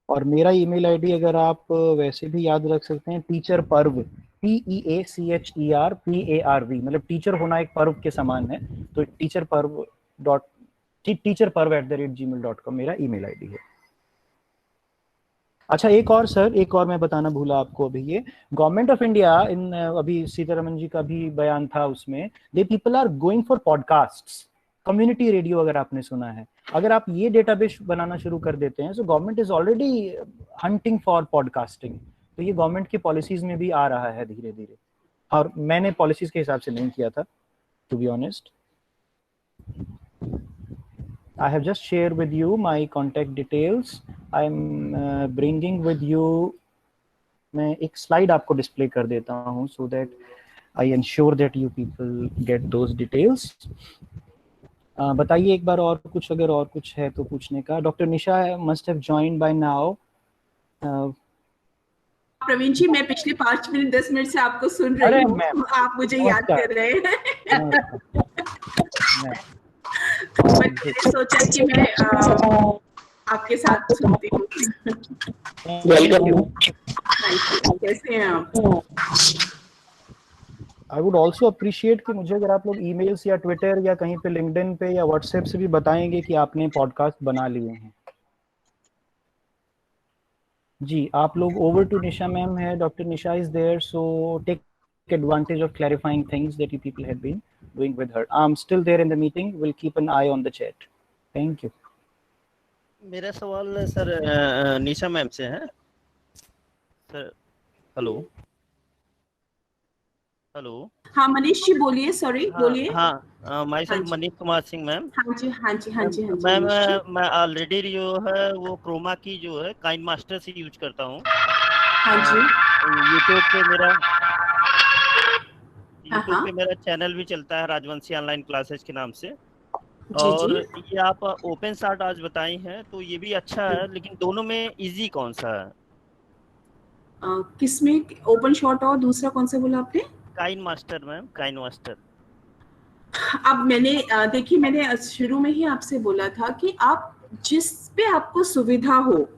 और मेरा ईमेल आईडी अगर आप वैसे भी याद रख सकते हैं, टीचर पर्व, TEACHERPARV, मतलब टीचर होना एक पर्व के समान है, तो teacherparv@gmail.com मेरा ईमेल आईडी है। अच्छा एक और सर, एक और मैं बताना भूला आपको अभी, ये गवर्नमेंट ऑफ इंडिया इन अभी सीतारमन जी का भी बयान था उसमें, they people are going for podcasts, community radio अगर आपने सुना है, अगर आप ये डेटाबेस बनाना शुरू कर देते हैं, so government is already hunting for podcasting, तो ये गवर्नमेंट की पॉलिसीज में भी आ रहा है धीरे धीरे, और मैंने पॉलिसीज के हिसाब से नहीं किया था, to be honest. I have just shared with you my contact details. I'm bringing with you, मैं एक slide आपको display कर देता हूँ so that I ensure that you people get those details. बताइए एक बार और कुछ, अगर और कुछ है तो पूछने का। Doctor Nisha must have joined by now. Praveen ji, मैं पिछले 5 मिनट 10 मिनट से आपको सुन रही हूँ, आप मुझे याद कर रहे हैं। मैंने सोचा कि मैं आपके साथ सुनती हूँ। कैसे हैं आप? I would also appreciate कि मुझे अगर आप लोग ईमेल्स या ट्विटर या कहीं पे लिंक्डइन पे या व्हाट्सएप से भी बताएंगे कि आपने पॉडकास्ट बना लिए हैं। जी, आप लोग ओवर टू निशा मैम है, doctor Nisha is there, so take advantage of clarifying things that you people had been doing with her. I'm still there in the meeting. We'll keep an eye on the chat. Thank you. मेरा सवाल sir निशा ma'am से है sir. Hello hello. हाँ मनीष जी बोलिए, sorry बोलिए। हाँ my self Manish Kumar Singh ma'am. हाँ जी हाँ जी हाँ जी हाँ जी मैम, मैं ऑलरेडी जो है वो क्रोमा की जो है काइंड मास्टर से यूज करता हूँ। हाँ जी। यूट्यूब पे मेरा चैनल भी चलता है राजवंशी ऑनलाइन क्लासेस के नाम से। और ये आप ओपन शॉट आज बताई हैं तो ये भी अच्छा है, लेकिन दोनों में इजी कौन सा है? किसमें ओपन शॉट और दूसरा कौन सा बोला आपने? KineMaster ma'am, KineMaster. अब मैंने देखिए, मैंने शुरू में ही आपसे बोला था कि आप जिस पे आपको सुविधा हो,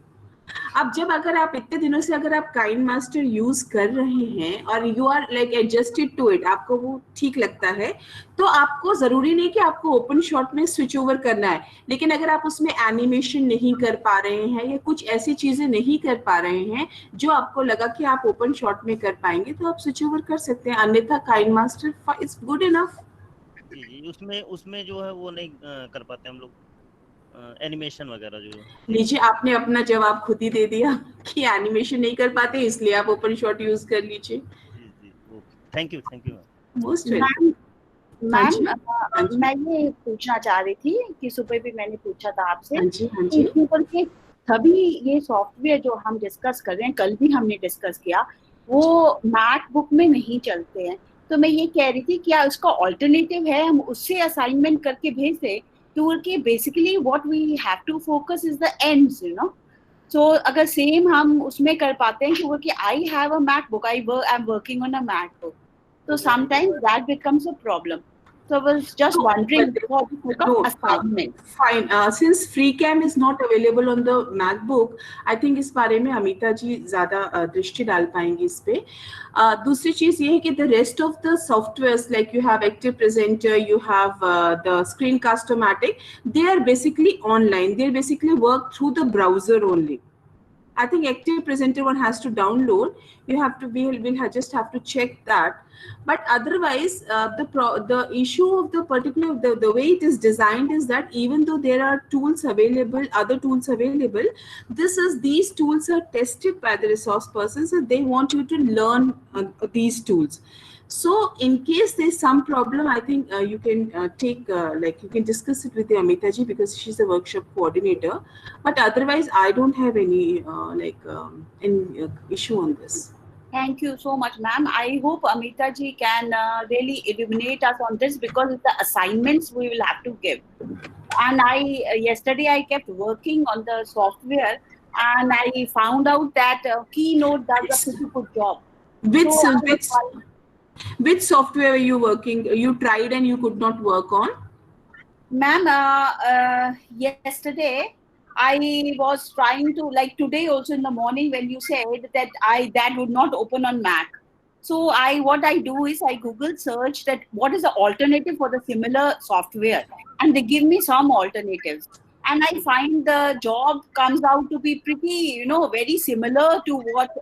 अब जब अगर आप इतने दिनों से अगर आप काइंड मास्टर यूज कर रहे हैं और you are like adjusted to it, आपको वो ठीक लगता है, तो आपको जरूरी नहीं कि आपको ओपन शॉट में स्विच ओवर करना है। लेकिन अगर आप उसमें एनिमेशन नहीं कर पा रहे हैं या कुछ ऐसी चीजें नहीं कर पा रहे हैं जो आपको लगा कि आप ओपन शॉट में कर पाएंगे, तो आप स्विच ओवर कर सकते हैं, अन्यथा kind master is good enough. जी, उसमें जो है वो नहीं कर पाते हम लोग एनिमेशन वगैरह जो। लीजिए, आपने अपना जवाब खुद ही दे दिया कि एनिमेशन नहीं कर पाते, इसलिए आप ओपन शॉट यूज कर लीजिए। जी, thank you most welcome. Ma'am मैं ये पूछना चाह रही थी कि सुबह भी मैंने पूछा था आपसे कि सभी ये सॉफ्टवेयर जो हम डिस्कस कर रहे हैं, कल भी हमने डिस्कस किया, वो मैकबुक में नहीं चलते हैं। तो मैं ये कह रही थी क्या उसका ऑल्टरनेटिव है, हम उससे असाइनमेंट करके भेज दें? क्योंकि basically what we have to focus is the ends, you know. So अगर सेम हम उसमें कर पाते हैं कि I have a MacBook, I am working on a MacBook, so sometimes that becomes a problem. So I was just wondering what assignment. Fine. Since FreeCam is not available on the MacBook, I think इस बारे में अमिता जी ज़्यादा दृष्टि डाल पाएंगी इस पे। दूसरी चीज़ ये है कि the rest of the softwares like you have Active Presenter, you have the Screencast-O-Matic, they are basically online. They basically work through the browser only. I think Active Presenter one has to download. You have to we'll just have to check that. But otherwise, the issue of the particular the way it is designed is that even though there are tools available, other tools available, these tools are tested by the resource persons, and they want you to learn these tools. So in case there's some problem, I think you can you can discuss it with the Amita ji, because she's a workshop coordinator. But otherwise, I don't have any any issue on this. Thank you so much, ma'am. I hope Amita ji can really illuminate us on this, because it's the assignments we will have to give. And yesterday I kept working on the software, and I found out that Keynote does a pretty good job. Which software are you working? You tried and you could not work on? Ma'am, yesterday I was trying to, like today also in the morning when you said that would not open on Mac. So what I do is I Google search that what is the alternative for the similar software, and they give me some alternatives. and I find the job comes out to be pretty, you know, very similar to what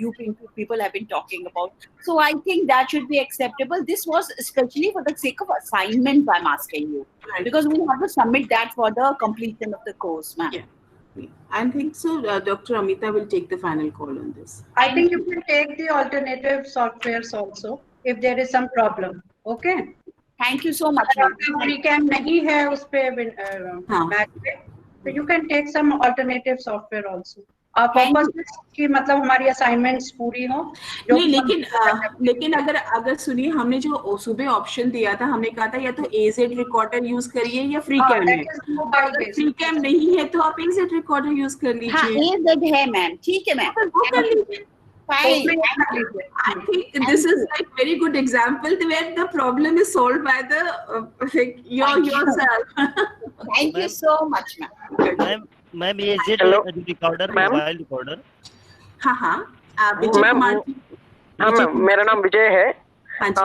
you people have been talking about. So I think that should be acceptable. This was especially for the sake of assignment I'm asking you, because we have to submit that for the completion of the course, ma'am. Yeah. I think so. Dr. Amita will take the final call on this. I think you can take the alternative softwares also if there is some problem. Okay. Thank you so much. Free cam नहीं है उस पे Mac पे, तो you can take some alternative software also. आप focus कि मतलब हमारी असाइनमेंट्स पूरी हो। नहीं, लेकिन अगर सुनिए, हमने जो सुबह ऑप्शन दिया था, हमने कहा था या तो एजेड रिकॉर्डर यूज करिए या फ्री कैम है। फ्री कैम नहीं है तो आप एजेड रिकॉर्डर यूज कर लीजिए। हाँ, एजेड है मैम, ठीक है मैम, वो कर लीजिए। Fine. I think this is like very good example where the problem is solved by the yourself. Thank you so much, ma'am. Ma'am ये रिकॉर्डर, मोबाइल रिकॉर्डर। हाँ मैम, मेरा नाम विजय है।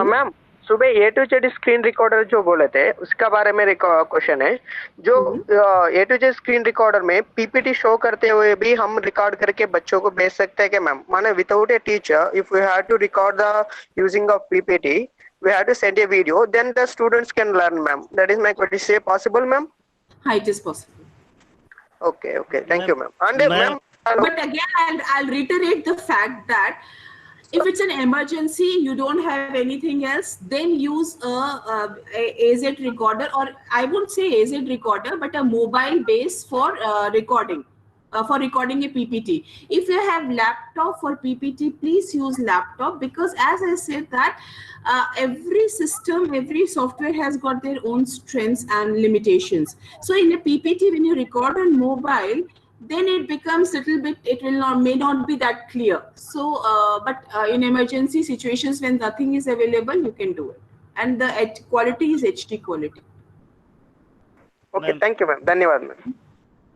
मैम सुबह A to Z screen recorder जो बोले थे उसका बारे में क्वेश्चन है। जो A to Z screen recorder में पीपीटी शो करते हुए भी हम रिकॉर्ड करके बच्चों को भेज सकते हैं क्या मैम? माने without a teacher if we have to record the using of PPT, we have to send a video, then the students can learn ma'am. That is my question. Is it possible ma'am? हाँ, it is possible. Okay, thank you ma'am. And ma'am, but again I'll reiterate the fact that if it's an emergency, you don't have anything else, then use a AZ recorder, or I won't say AZ recorder, but a mobile base for recording a PPT. If you have laptop for PPT, please use laptop, because as I said that every system, every software has got their own strengths and limitations. So in a PPT, when you record on mobile, then it becomes little bit, it may not be that clear. So but in emergency situations when nothing is available, you can do it, and the quality is HD quality. Okay, thank you ma'am. धन्यवाद ma'am.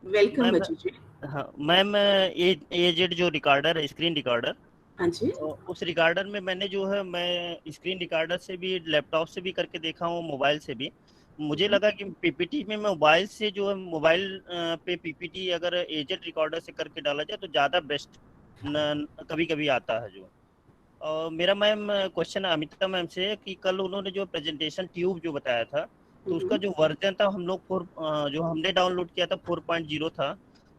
Welcome बच्चों जी। हाँ ma'am, aged जो recorder है, screen recorder, हाँ जी, उस recorder में मैंने जो है, मैं स्क्रीन रिकॉर्डर से भी, लैपटॉप से भी करके देखा हूँ, मोबाइल से भी। मुझे लगा कि पीपीटी में मोबाइल से जो है, मोबाइल पे पीपीटी अगर एजेड रिकॉर्डर से करके डाला जाए तो ज़्यादा बेस्ट कभी कभी आता है जो। और मेरा मैम क्वेश्चन अमिता मैम से कि कल उन्होंने जो प्रेजेंटेशन ट्यूब जो बताया था, तो उसका जो वर्जन था हम लोग जो हमने डाउनलोड किया था 4.0 था,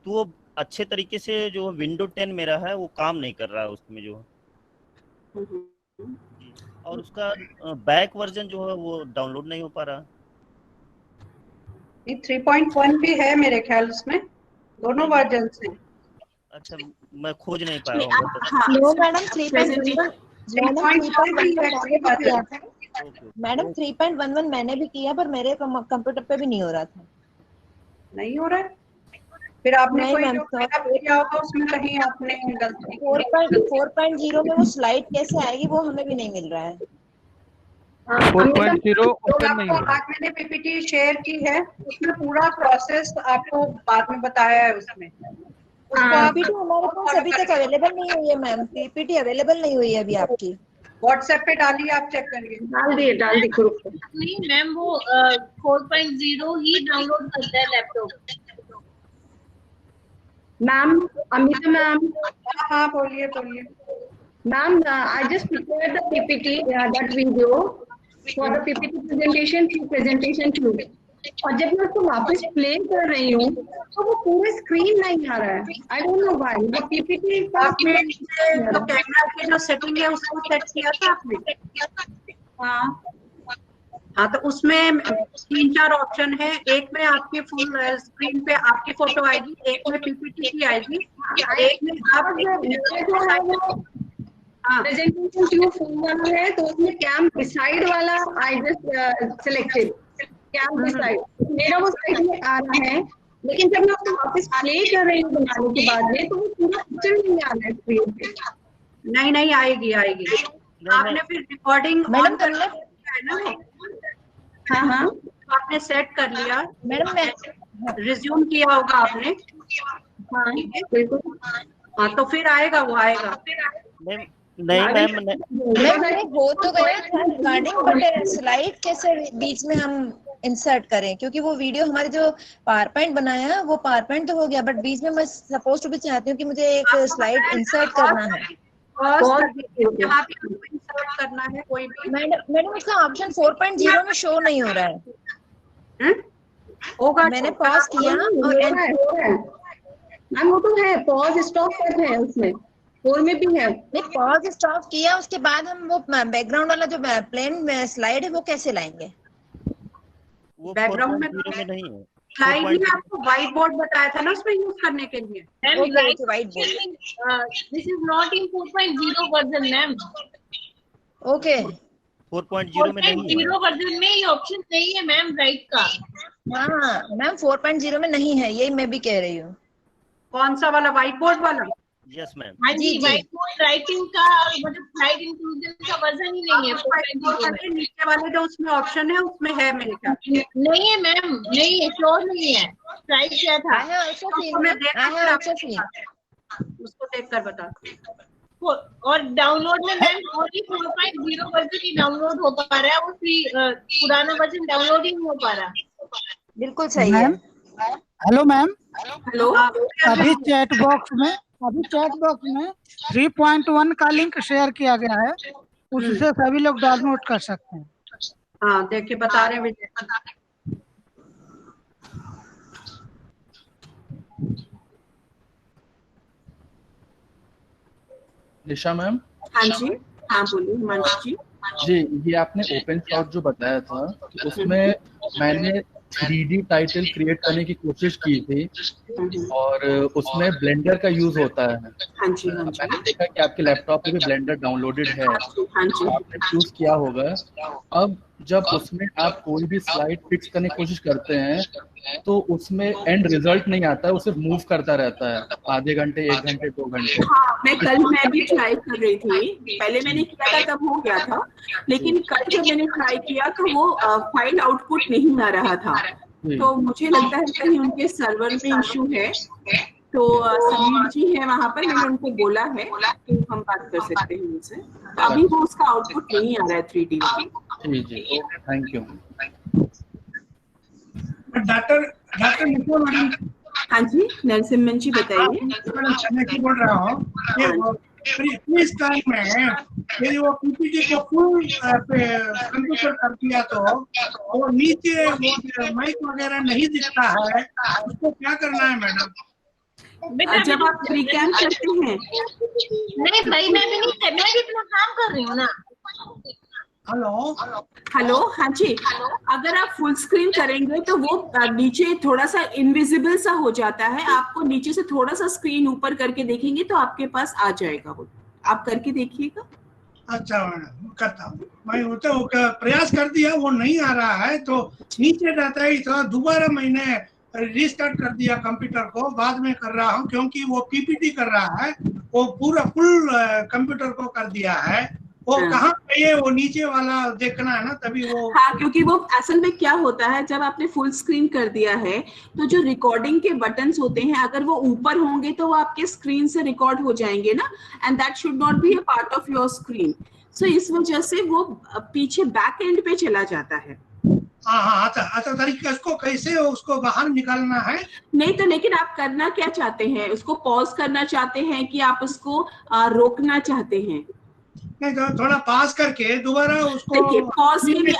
तो वो अच्छे तरीके से जो विंडो 10 मेरा है वो काम नहीं कर रहा है उसमें जो, और उसका बैक वर्जन जो है वो डाउनलोड नहीं हो पा रहा। 3.1 भी है मेरे ख्याल उसमें, दोनों वर्जन से। अच्छा, मैं खोज नहीं पा रहा हूँ। नो मैडम, 3.11 मैंने भी किया, पर मेरे कंप्यूटर पे भी नहीं हो रहा था। नहीं हो रहा है? फिर आपने कोई जो किया होगा उसमें कहीं आपने गलती। 4.0 में वो स्लाइड कैसे आएगी वो हमें भी नहीं मिल रहा है। 4.0 ओपन नहीं हो रहा। आज मैंने पीपीटी शेयर की है, उसमें पूरा प्रोसेस आपको बाद में बताया है उसमें। पीपीटी हमारे पास अभी तक अवेलेबल नहीं हुई है मैम, पीपीटी अवेलेबल नहीं हुई है अभी आपकी। व्हाट्सएप पे डालिए, आप चेक करिए। डाल दी ग्रुप पे। नहीं मैम, वो 4.0 ही डाउनलोड करता है लैपटॉप। Ma'am, Amita ma'am. हाँ बोलिए। Ma'am, I just prepared the PPT, that video for the PPT presentation too. और जब मैं उसको वापस प्ले कर रही हूँ तो वो पूरे स्क्रीन नहीं आ रहा है। I don't know why. वो PPT आपने जो कैमरा की जो सेटिंग है उसको सेट किया था आपने? हाँ, तो उसमें 3-4 ऑप्शन है। एक में आपकी फुल स्क्रीन पे आपकी फोटो आएगी, एक में पीपीटी की आएगी, एक में आप प्रेजेंटेशन ट्यूब फुल वाला है, तो उसमें कैम बिसाइड वाला I just selected cam beside, मेरा वो साइड में आ रहा है। लेकिन जब मैं उसको वापस प्ले कर रही हूँ बनाने के बाद में, तो वो पूरा पिक्चर नहीं आ रहा है स्क्रीन पे। नहीं आएगी। आपने फिर रिकॉर्डिंग ऑन कर लिया है ना? हाँ, आपने सेट कर लिया मैडम, मैं रिज्यूम किया होगा आपने। हाँ बिल्कुल। हाँ, तो फिर आएगा, वो आएगा। नहीं मैम, हो तो गया था रिकॉर्डिंग, बट स्लाइड कैसे बीच में हम इंसर्ट करें, क्योंकि वो वीडियो हमारे जो पावर पॉइंट बनाया है वो पावर पॉइंट तो हो गया, बट बीच में मैं सपोज टू भी चाहती हूँ कि मुझे एक स्लाइड इंसर्ट करना है। यहाँ पे इंसर्ट करना है कोई भी। मैडम उसका ऑप्शन 4.0 में शो नहीं हो रहा है। होगा, मैंने पॉज किया और मैम वो तो है, पॉज स्टॉप कर है उसमें, 4 में भी है। नहीं, पॉज स्टॉप किया उसके बाद हम वो बैकग्राउंड वाला जो प्लेन स्लाइड है वो कैसे लाएंगे? वो बैकग्राउंड में नहीं है, स्लाइड में आपको व्हाइट बोर्ड बताया था ना उसमें यूज करने के लिए। White board this is not in 4.0 version ma'am. Okay 4.0 में नहीं है। 0 वर्जन में ये ऑप्शन नहीं है मैम राइट का। हाँ मैम 4.0 में नहीं है, यही मैं भी कह रही हूँ। कौन सा वाला, व्हाइट बोर्ड वाला? Yes ma'am. हाँ जी, व्हाइट बोर्ड राइटिंग का मतलब स्लाइड इंक्लूजन का वर्जन ही नहीं है 4.0 में। नीचे वाले जो उसमें ऑप्शन है उसमें है मेरे ख्याल। नहीं है मैम, नहीं है, श्योर नहीं है। स्लाइड क्या था? उसको देख कर बता। और डाउनलोड में मैम ओनली 4.0 वर्जन ही डाउनलोड हो पा रहा है, वो पुराना वर्जन डाउनलोड ही नहीं हो पा रहा। बिल्कुल सही है। Hello ma'am. हेलो। अभी चैट बॉक्स में 3.1 का लिंक शेयर किया गया है, उससे सभी लोग डाउनलोड कर सकते हैं। हाँ देखिए बता रहे विजय। निशा मैम। हाँ जी, हाँ बोलिए हिमांशु जी। जी, ये आपने ओपन शॉट जो बताया था उसमें मैंने 3D टाइटल क्रिएट करने की कोशिश की थी और उसमें ब्लेंडर का यूज होता है। हाँ जी, हाँ जी। मैंने देखा कि आपके लैपटॉप पे भी ब्लेंडर डाउनलोडेड है, हाँ जी। आपने यूज किया होगा। अब जब उसमें आप कोई भी स्लाइड फिक्स करने की कोशिश करते हैं तो उसमें एंड रिजल्ट नहीं आता है, उसे मूव करता रहता है आधे घंटे, 1 घंटे, 2 घंटे। हाँ, मैं भी ट्राई कर रही थी, पहले मैंने किया था तब हो गया था, लेकिन कल जब मैंने ट्राई किया तो वो फाइल आउटपुट नहीं आ रहा था। तो मुझे लगता है कहीं उनके सर्वर में इशू है। तो समीर जी है वहाँ पर, मैंने उनको बोला है कि हम बात कर सकते हैं उनसे। अभी वो उसका आउटपुट नहीं आ रहा है 3D में। जी, थैंक यू। Doctor madam. हाँ जी, नरसिम्हन जी बताइए। मैं बोल रहा हूँ इस टाइम में यदि वो पीपीटी को फुल कंप्यूटर कर दिया तो वो नीचे वो माइक वगैरह नहीं दिखता है, उसको क्या करना है मैडम? जब आप रिकैम करते हैं। नहीं भाई, मैं भी इतना काम कर रही हूँ ना। हेलो, हाँ जी। अगर आप फुल स्क्रीन करेंगे तो वो नीचे थोड़ा सा इनविजिबल सा हो जाता है। आपको नीचे से थोड़ा सा स्क्रीन ऊपर करके देखेंगे तो आपके पास आ जाएगा वो। आप करके देखिएगा। अच्छा मैडम, करता हूँ मैं। वो तो प्रयास कर दिया, वो नहीं आ रहा है तो नीचे रहता है। तो दोबारा मैंने रिस्टार्ट कर दिया कंप्यूटर को, बाद में कर रहा हूँ क्योंकि वो पीपीटी कर रहा है, वो पूरा फुल कंप्यूटर को कर दिया है। वो कहाँ पे है, वो नीचे वाला देखना है ना, तभी वो। हाँ, क्योंकि वो असल में क्या होता है, जब आपने फुल स्क्रीन कर दिया है तो जो रिकॉर्डिंग के बटन्स होते हैं अगर वो ऊपर होंगे तो वो आपके स्क्रीन से रिकॉर्ड हो जाएंगे ना, and that should not be a part of your screen. So इस वजह से वो पीछे बैक एंड पे चला जाता है। हाँ, अच्छा तरीका उसको कैसे उसको बाहर निकालना है? नहीं तो लेकिन आप करना क्या चाहते हैं, उसको पॉज करना चाहते हैं कि आप उसको रोकना चाहते हैं? नहीं तो थोड़ा पास करके दोबारा उसको देखिए पॉज के भी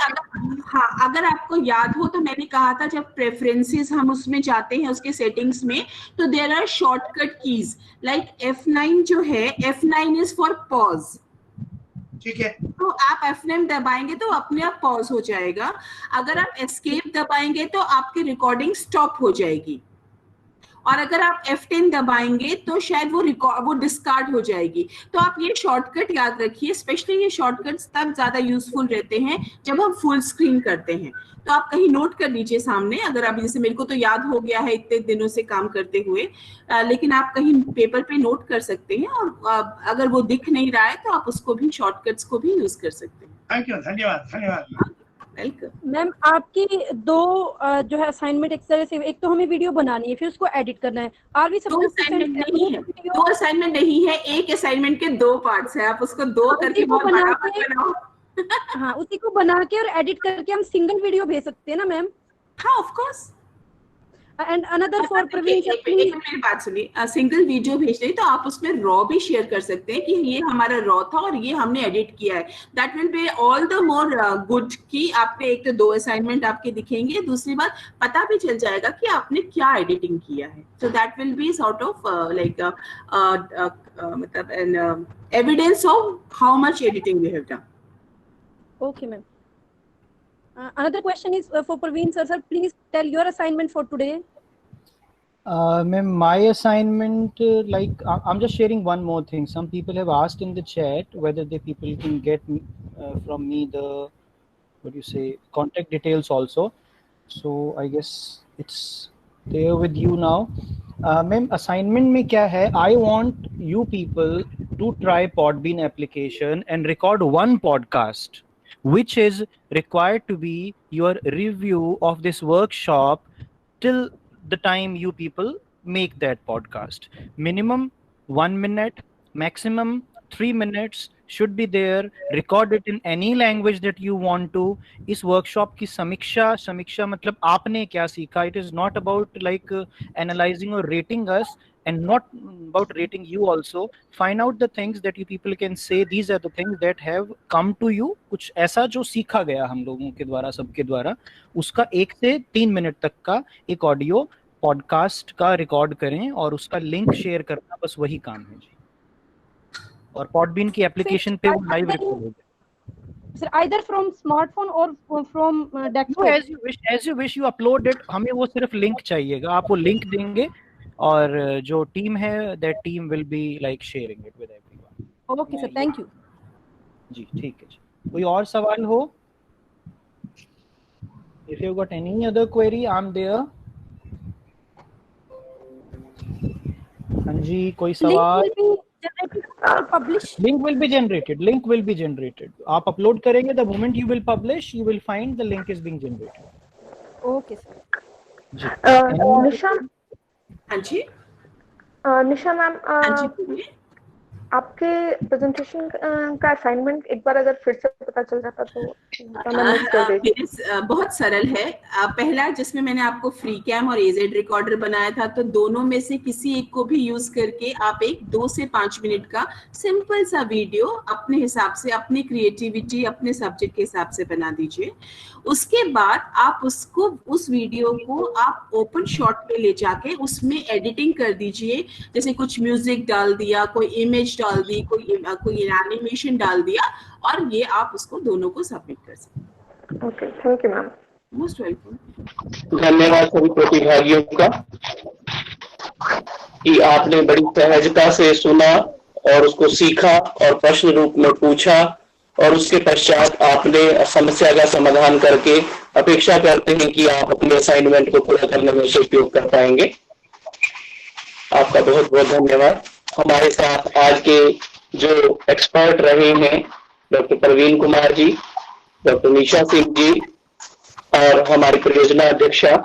अगर आपको याद हो तो मैंने कहा था जब प्रेफरेंसेस हम उसमें जाते हैं उसके सेटिंग्स में तो there are shortcut keys like F9 जो है, F9 इज फॉर पॉज। ठीक है, तो आप F9 दबाएंगे तो अपने आप पॉज हो जाएगा। अगर आप एस्केप दबाएंगे तो आपकी रिकॉर्डिंग स्टॉप हो जाएगी, और अगर आप F10 दबाएंगे तो शायद वो डिस्कार्ड हो जाएगी। तो आप ये शॉर्टकट याद रखिए, स्पेशली ये शॉर्टकट्स तब ज्यादा यूजफुल रहते हैं जब हम फुल स्क्रीन करते हैं। तो आप कहीं नोट कर लीजिए सामने, अगर आप जैसे मेरे को तो याद हो गया है इतने दिनों से काम करते हुए, लेकिन आप कहीं पेपर पे नोट कर सकते हैं, और अगर वो दिख नहीं रहा है तो आप उसको भी शॉर्टकट्स को भी यूज कर सकते हैं। थैंक यू, धन्यवाद। वेलकम। मैम आपकी दो जो है असाइनमेंट एक तरह से, एक तो हमें वीडियो बनानी है फिर उसको एडिट करना है। आर वी दो असाइनमेंट नहीं है, एक असाइनमेंट के 2 पार्ट्स है, आप उसको 2 करके बहुत बड़ा बनाओ। हाँ, उसी को बना के और एडिट करके हम सिंगल वीडियो भेज सकते हैं ना मैम? हाँ of course. And another for Pravin sir please मेरी बात सुनिए, सिंगल वीडियो भेज रही तो आप उसमें रॉ भी शेयर कर सकते हैं कि ये हमारा रॉ था और ये हमने एडिट किया है। That will be all the more good कि आपके एक तो 2 असाइनमेंट आपके दिखेंगे, दूसरी बात पता भी चल जाएगा कि आपने क्या एडिटिंग किया है। So that will be sort of like मतलब an evidence of how much editing we have done. Okay, ma'am. Another question is for Praveen sir. Sir, please tell your assignment for today. Ma'am, my assignment, like I'm just sharing one more thing. Some people have asked in the chat whether the people can get from me the, what do you say, contact details also. So I guess it's there with you now. Ma'am, assignment में क्या है? I want you people to try Podbean application and record one podcast, which is required to be your review of this workshop till the time you people make that podcast. Minimum 1 minute, maximum 3 minutes should be there. Record it in any language that you want to. इस workshop की समीक्षा मतलब आपने क्या सीखा. It is not about like analyzing or rating us, and not about rating you also. Find out the things that you people can say. These are the things that have come to you. कुछ ऐसा जो सीखा गया हम लोगों के द्वारा, सबके द्वारा, उसका 1 से 3 मिनट तक का एक ऑडियो पॉडकास्ट का रिकॉर्ड करें और उसका लिंक शेयर करना, बस वही काम है जी. और पॉडबीन की एप्लीकेशन पे वो लाइव रिकॉर्ड होगा. Sir, either from smartphone or from desktop. As you wish, you upload it. हमें वो सिर्फ लिंक चाहिएगा. आप वो लिंक देंगे और जो टीम है, that team will be like sharing it with everyone. Okay sir, thank you. जी ठीक है जी. कोई और सवाल हो? If you got any other query, I'm there. हाँ जी, कोई सवाल? Link will be generated. Link will be generated. आप upload करेंगे, the moment you will publish, you will find the link is being generated. Okay sir. जी. निशा, हाँ जी निशा ma'am, आपके presentation का assignment एक बार अगर फिर से पता चल जाता तो बहुत सरल है. पहला जिसमें मैंने आपको फ्री कैम और एजेड रिकॉर्डर बनाया था, तो दोनों में से किसी एक को भी यूज करके आप एक 2 से 5 मिनट का सिंपल सा वीडियो अपने हिसाब से, अपनी क्रिएटिविटी, अपने सब्जेक्ट के हिसाब से बना दीजिए. उसके बाद आप उसको, उस वीडियो को आप ओपन शॉट पे ले जाके उसमें एडिटिंग कर दीजिए. जैसे कुछ म्यूजिक डाल दिया, कोई इमेज डाल दी, कोई एनिमेशन डाल दिया, और ये आप उसको दोनों को सबमिट कर सकते. Okay, thank you ma'am. Most welcome. धन्यवाद सभी प्रतिभागियों का कि आपने बड़ी सहजता से सुना और उसको सीखा और प्रश्न रूप में पूछा, और उसके पश्चात आपने समस्या का समाधान करके अपेक्षा करते हैं कि आप अपने असाइनमेंट को पूरा करने में से उपयोग कर पाएंगे. आपका बहुत बहुत धन्यवाद. हमारे साथ आज के जो एक्सपर्ट रहे हैं, डॉक्टर प्रवीण कुमार जी, डॉक्टर निशा सिंह जी और हमारी परियोजना अध्यक्षा,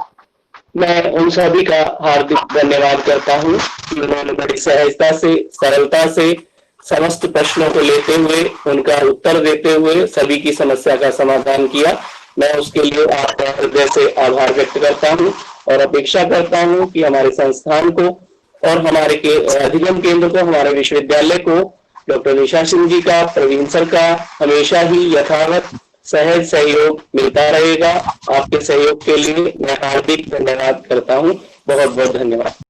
मैं उन सभी का हार्दिक धन्यवाद करता हूं कि उन्होंने बड़ी सहजता से, सरलता से समस्त प्रश्नों को लेते हुए, उनका उत्तर देते हुए सभी की समस्या का समाधान किया. मैं उसके लिए आपका हृदय से आभार व्यक्त करता हूं और अपेक्षा करता हूं कि हमारे संस्थान को और हमारे अधिगम केंद्र को, हमारे विश्वविद्यालय को डॉक्टर निशा सिंह जी का, प्रवीण सर का हमेशा ही यथावत सहज सहयोग मिलता रहेगा. आपके सहयोग के लिए मैं हार्दिक धन्यवाद करता हूं. बहुत बहुत धन्यवाद.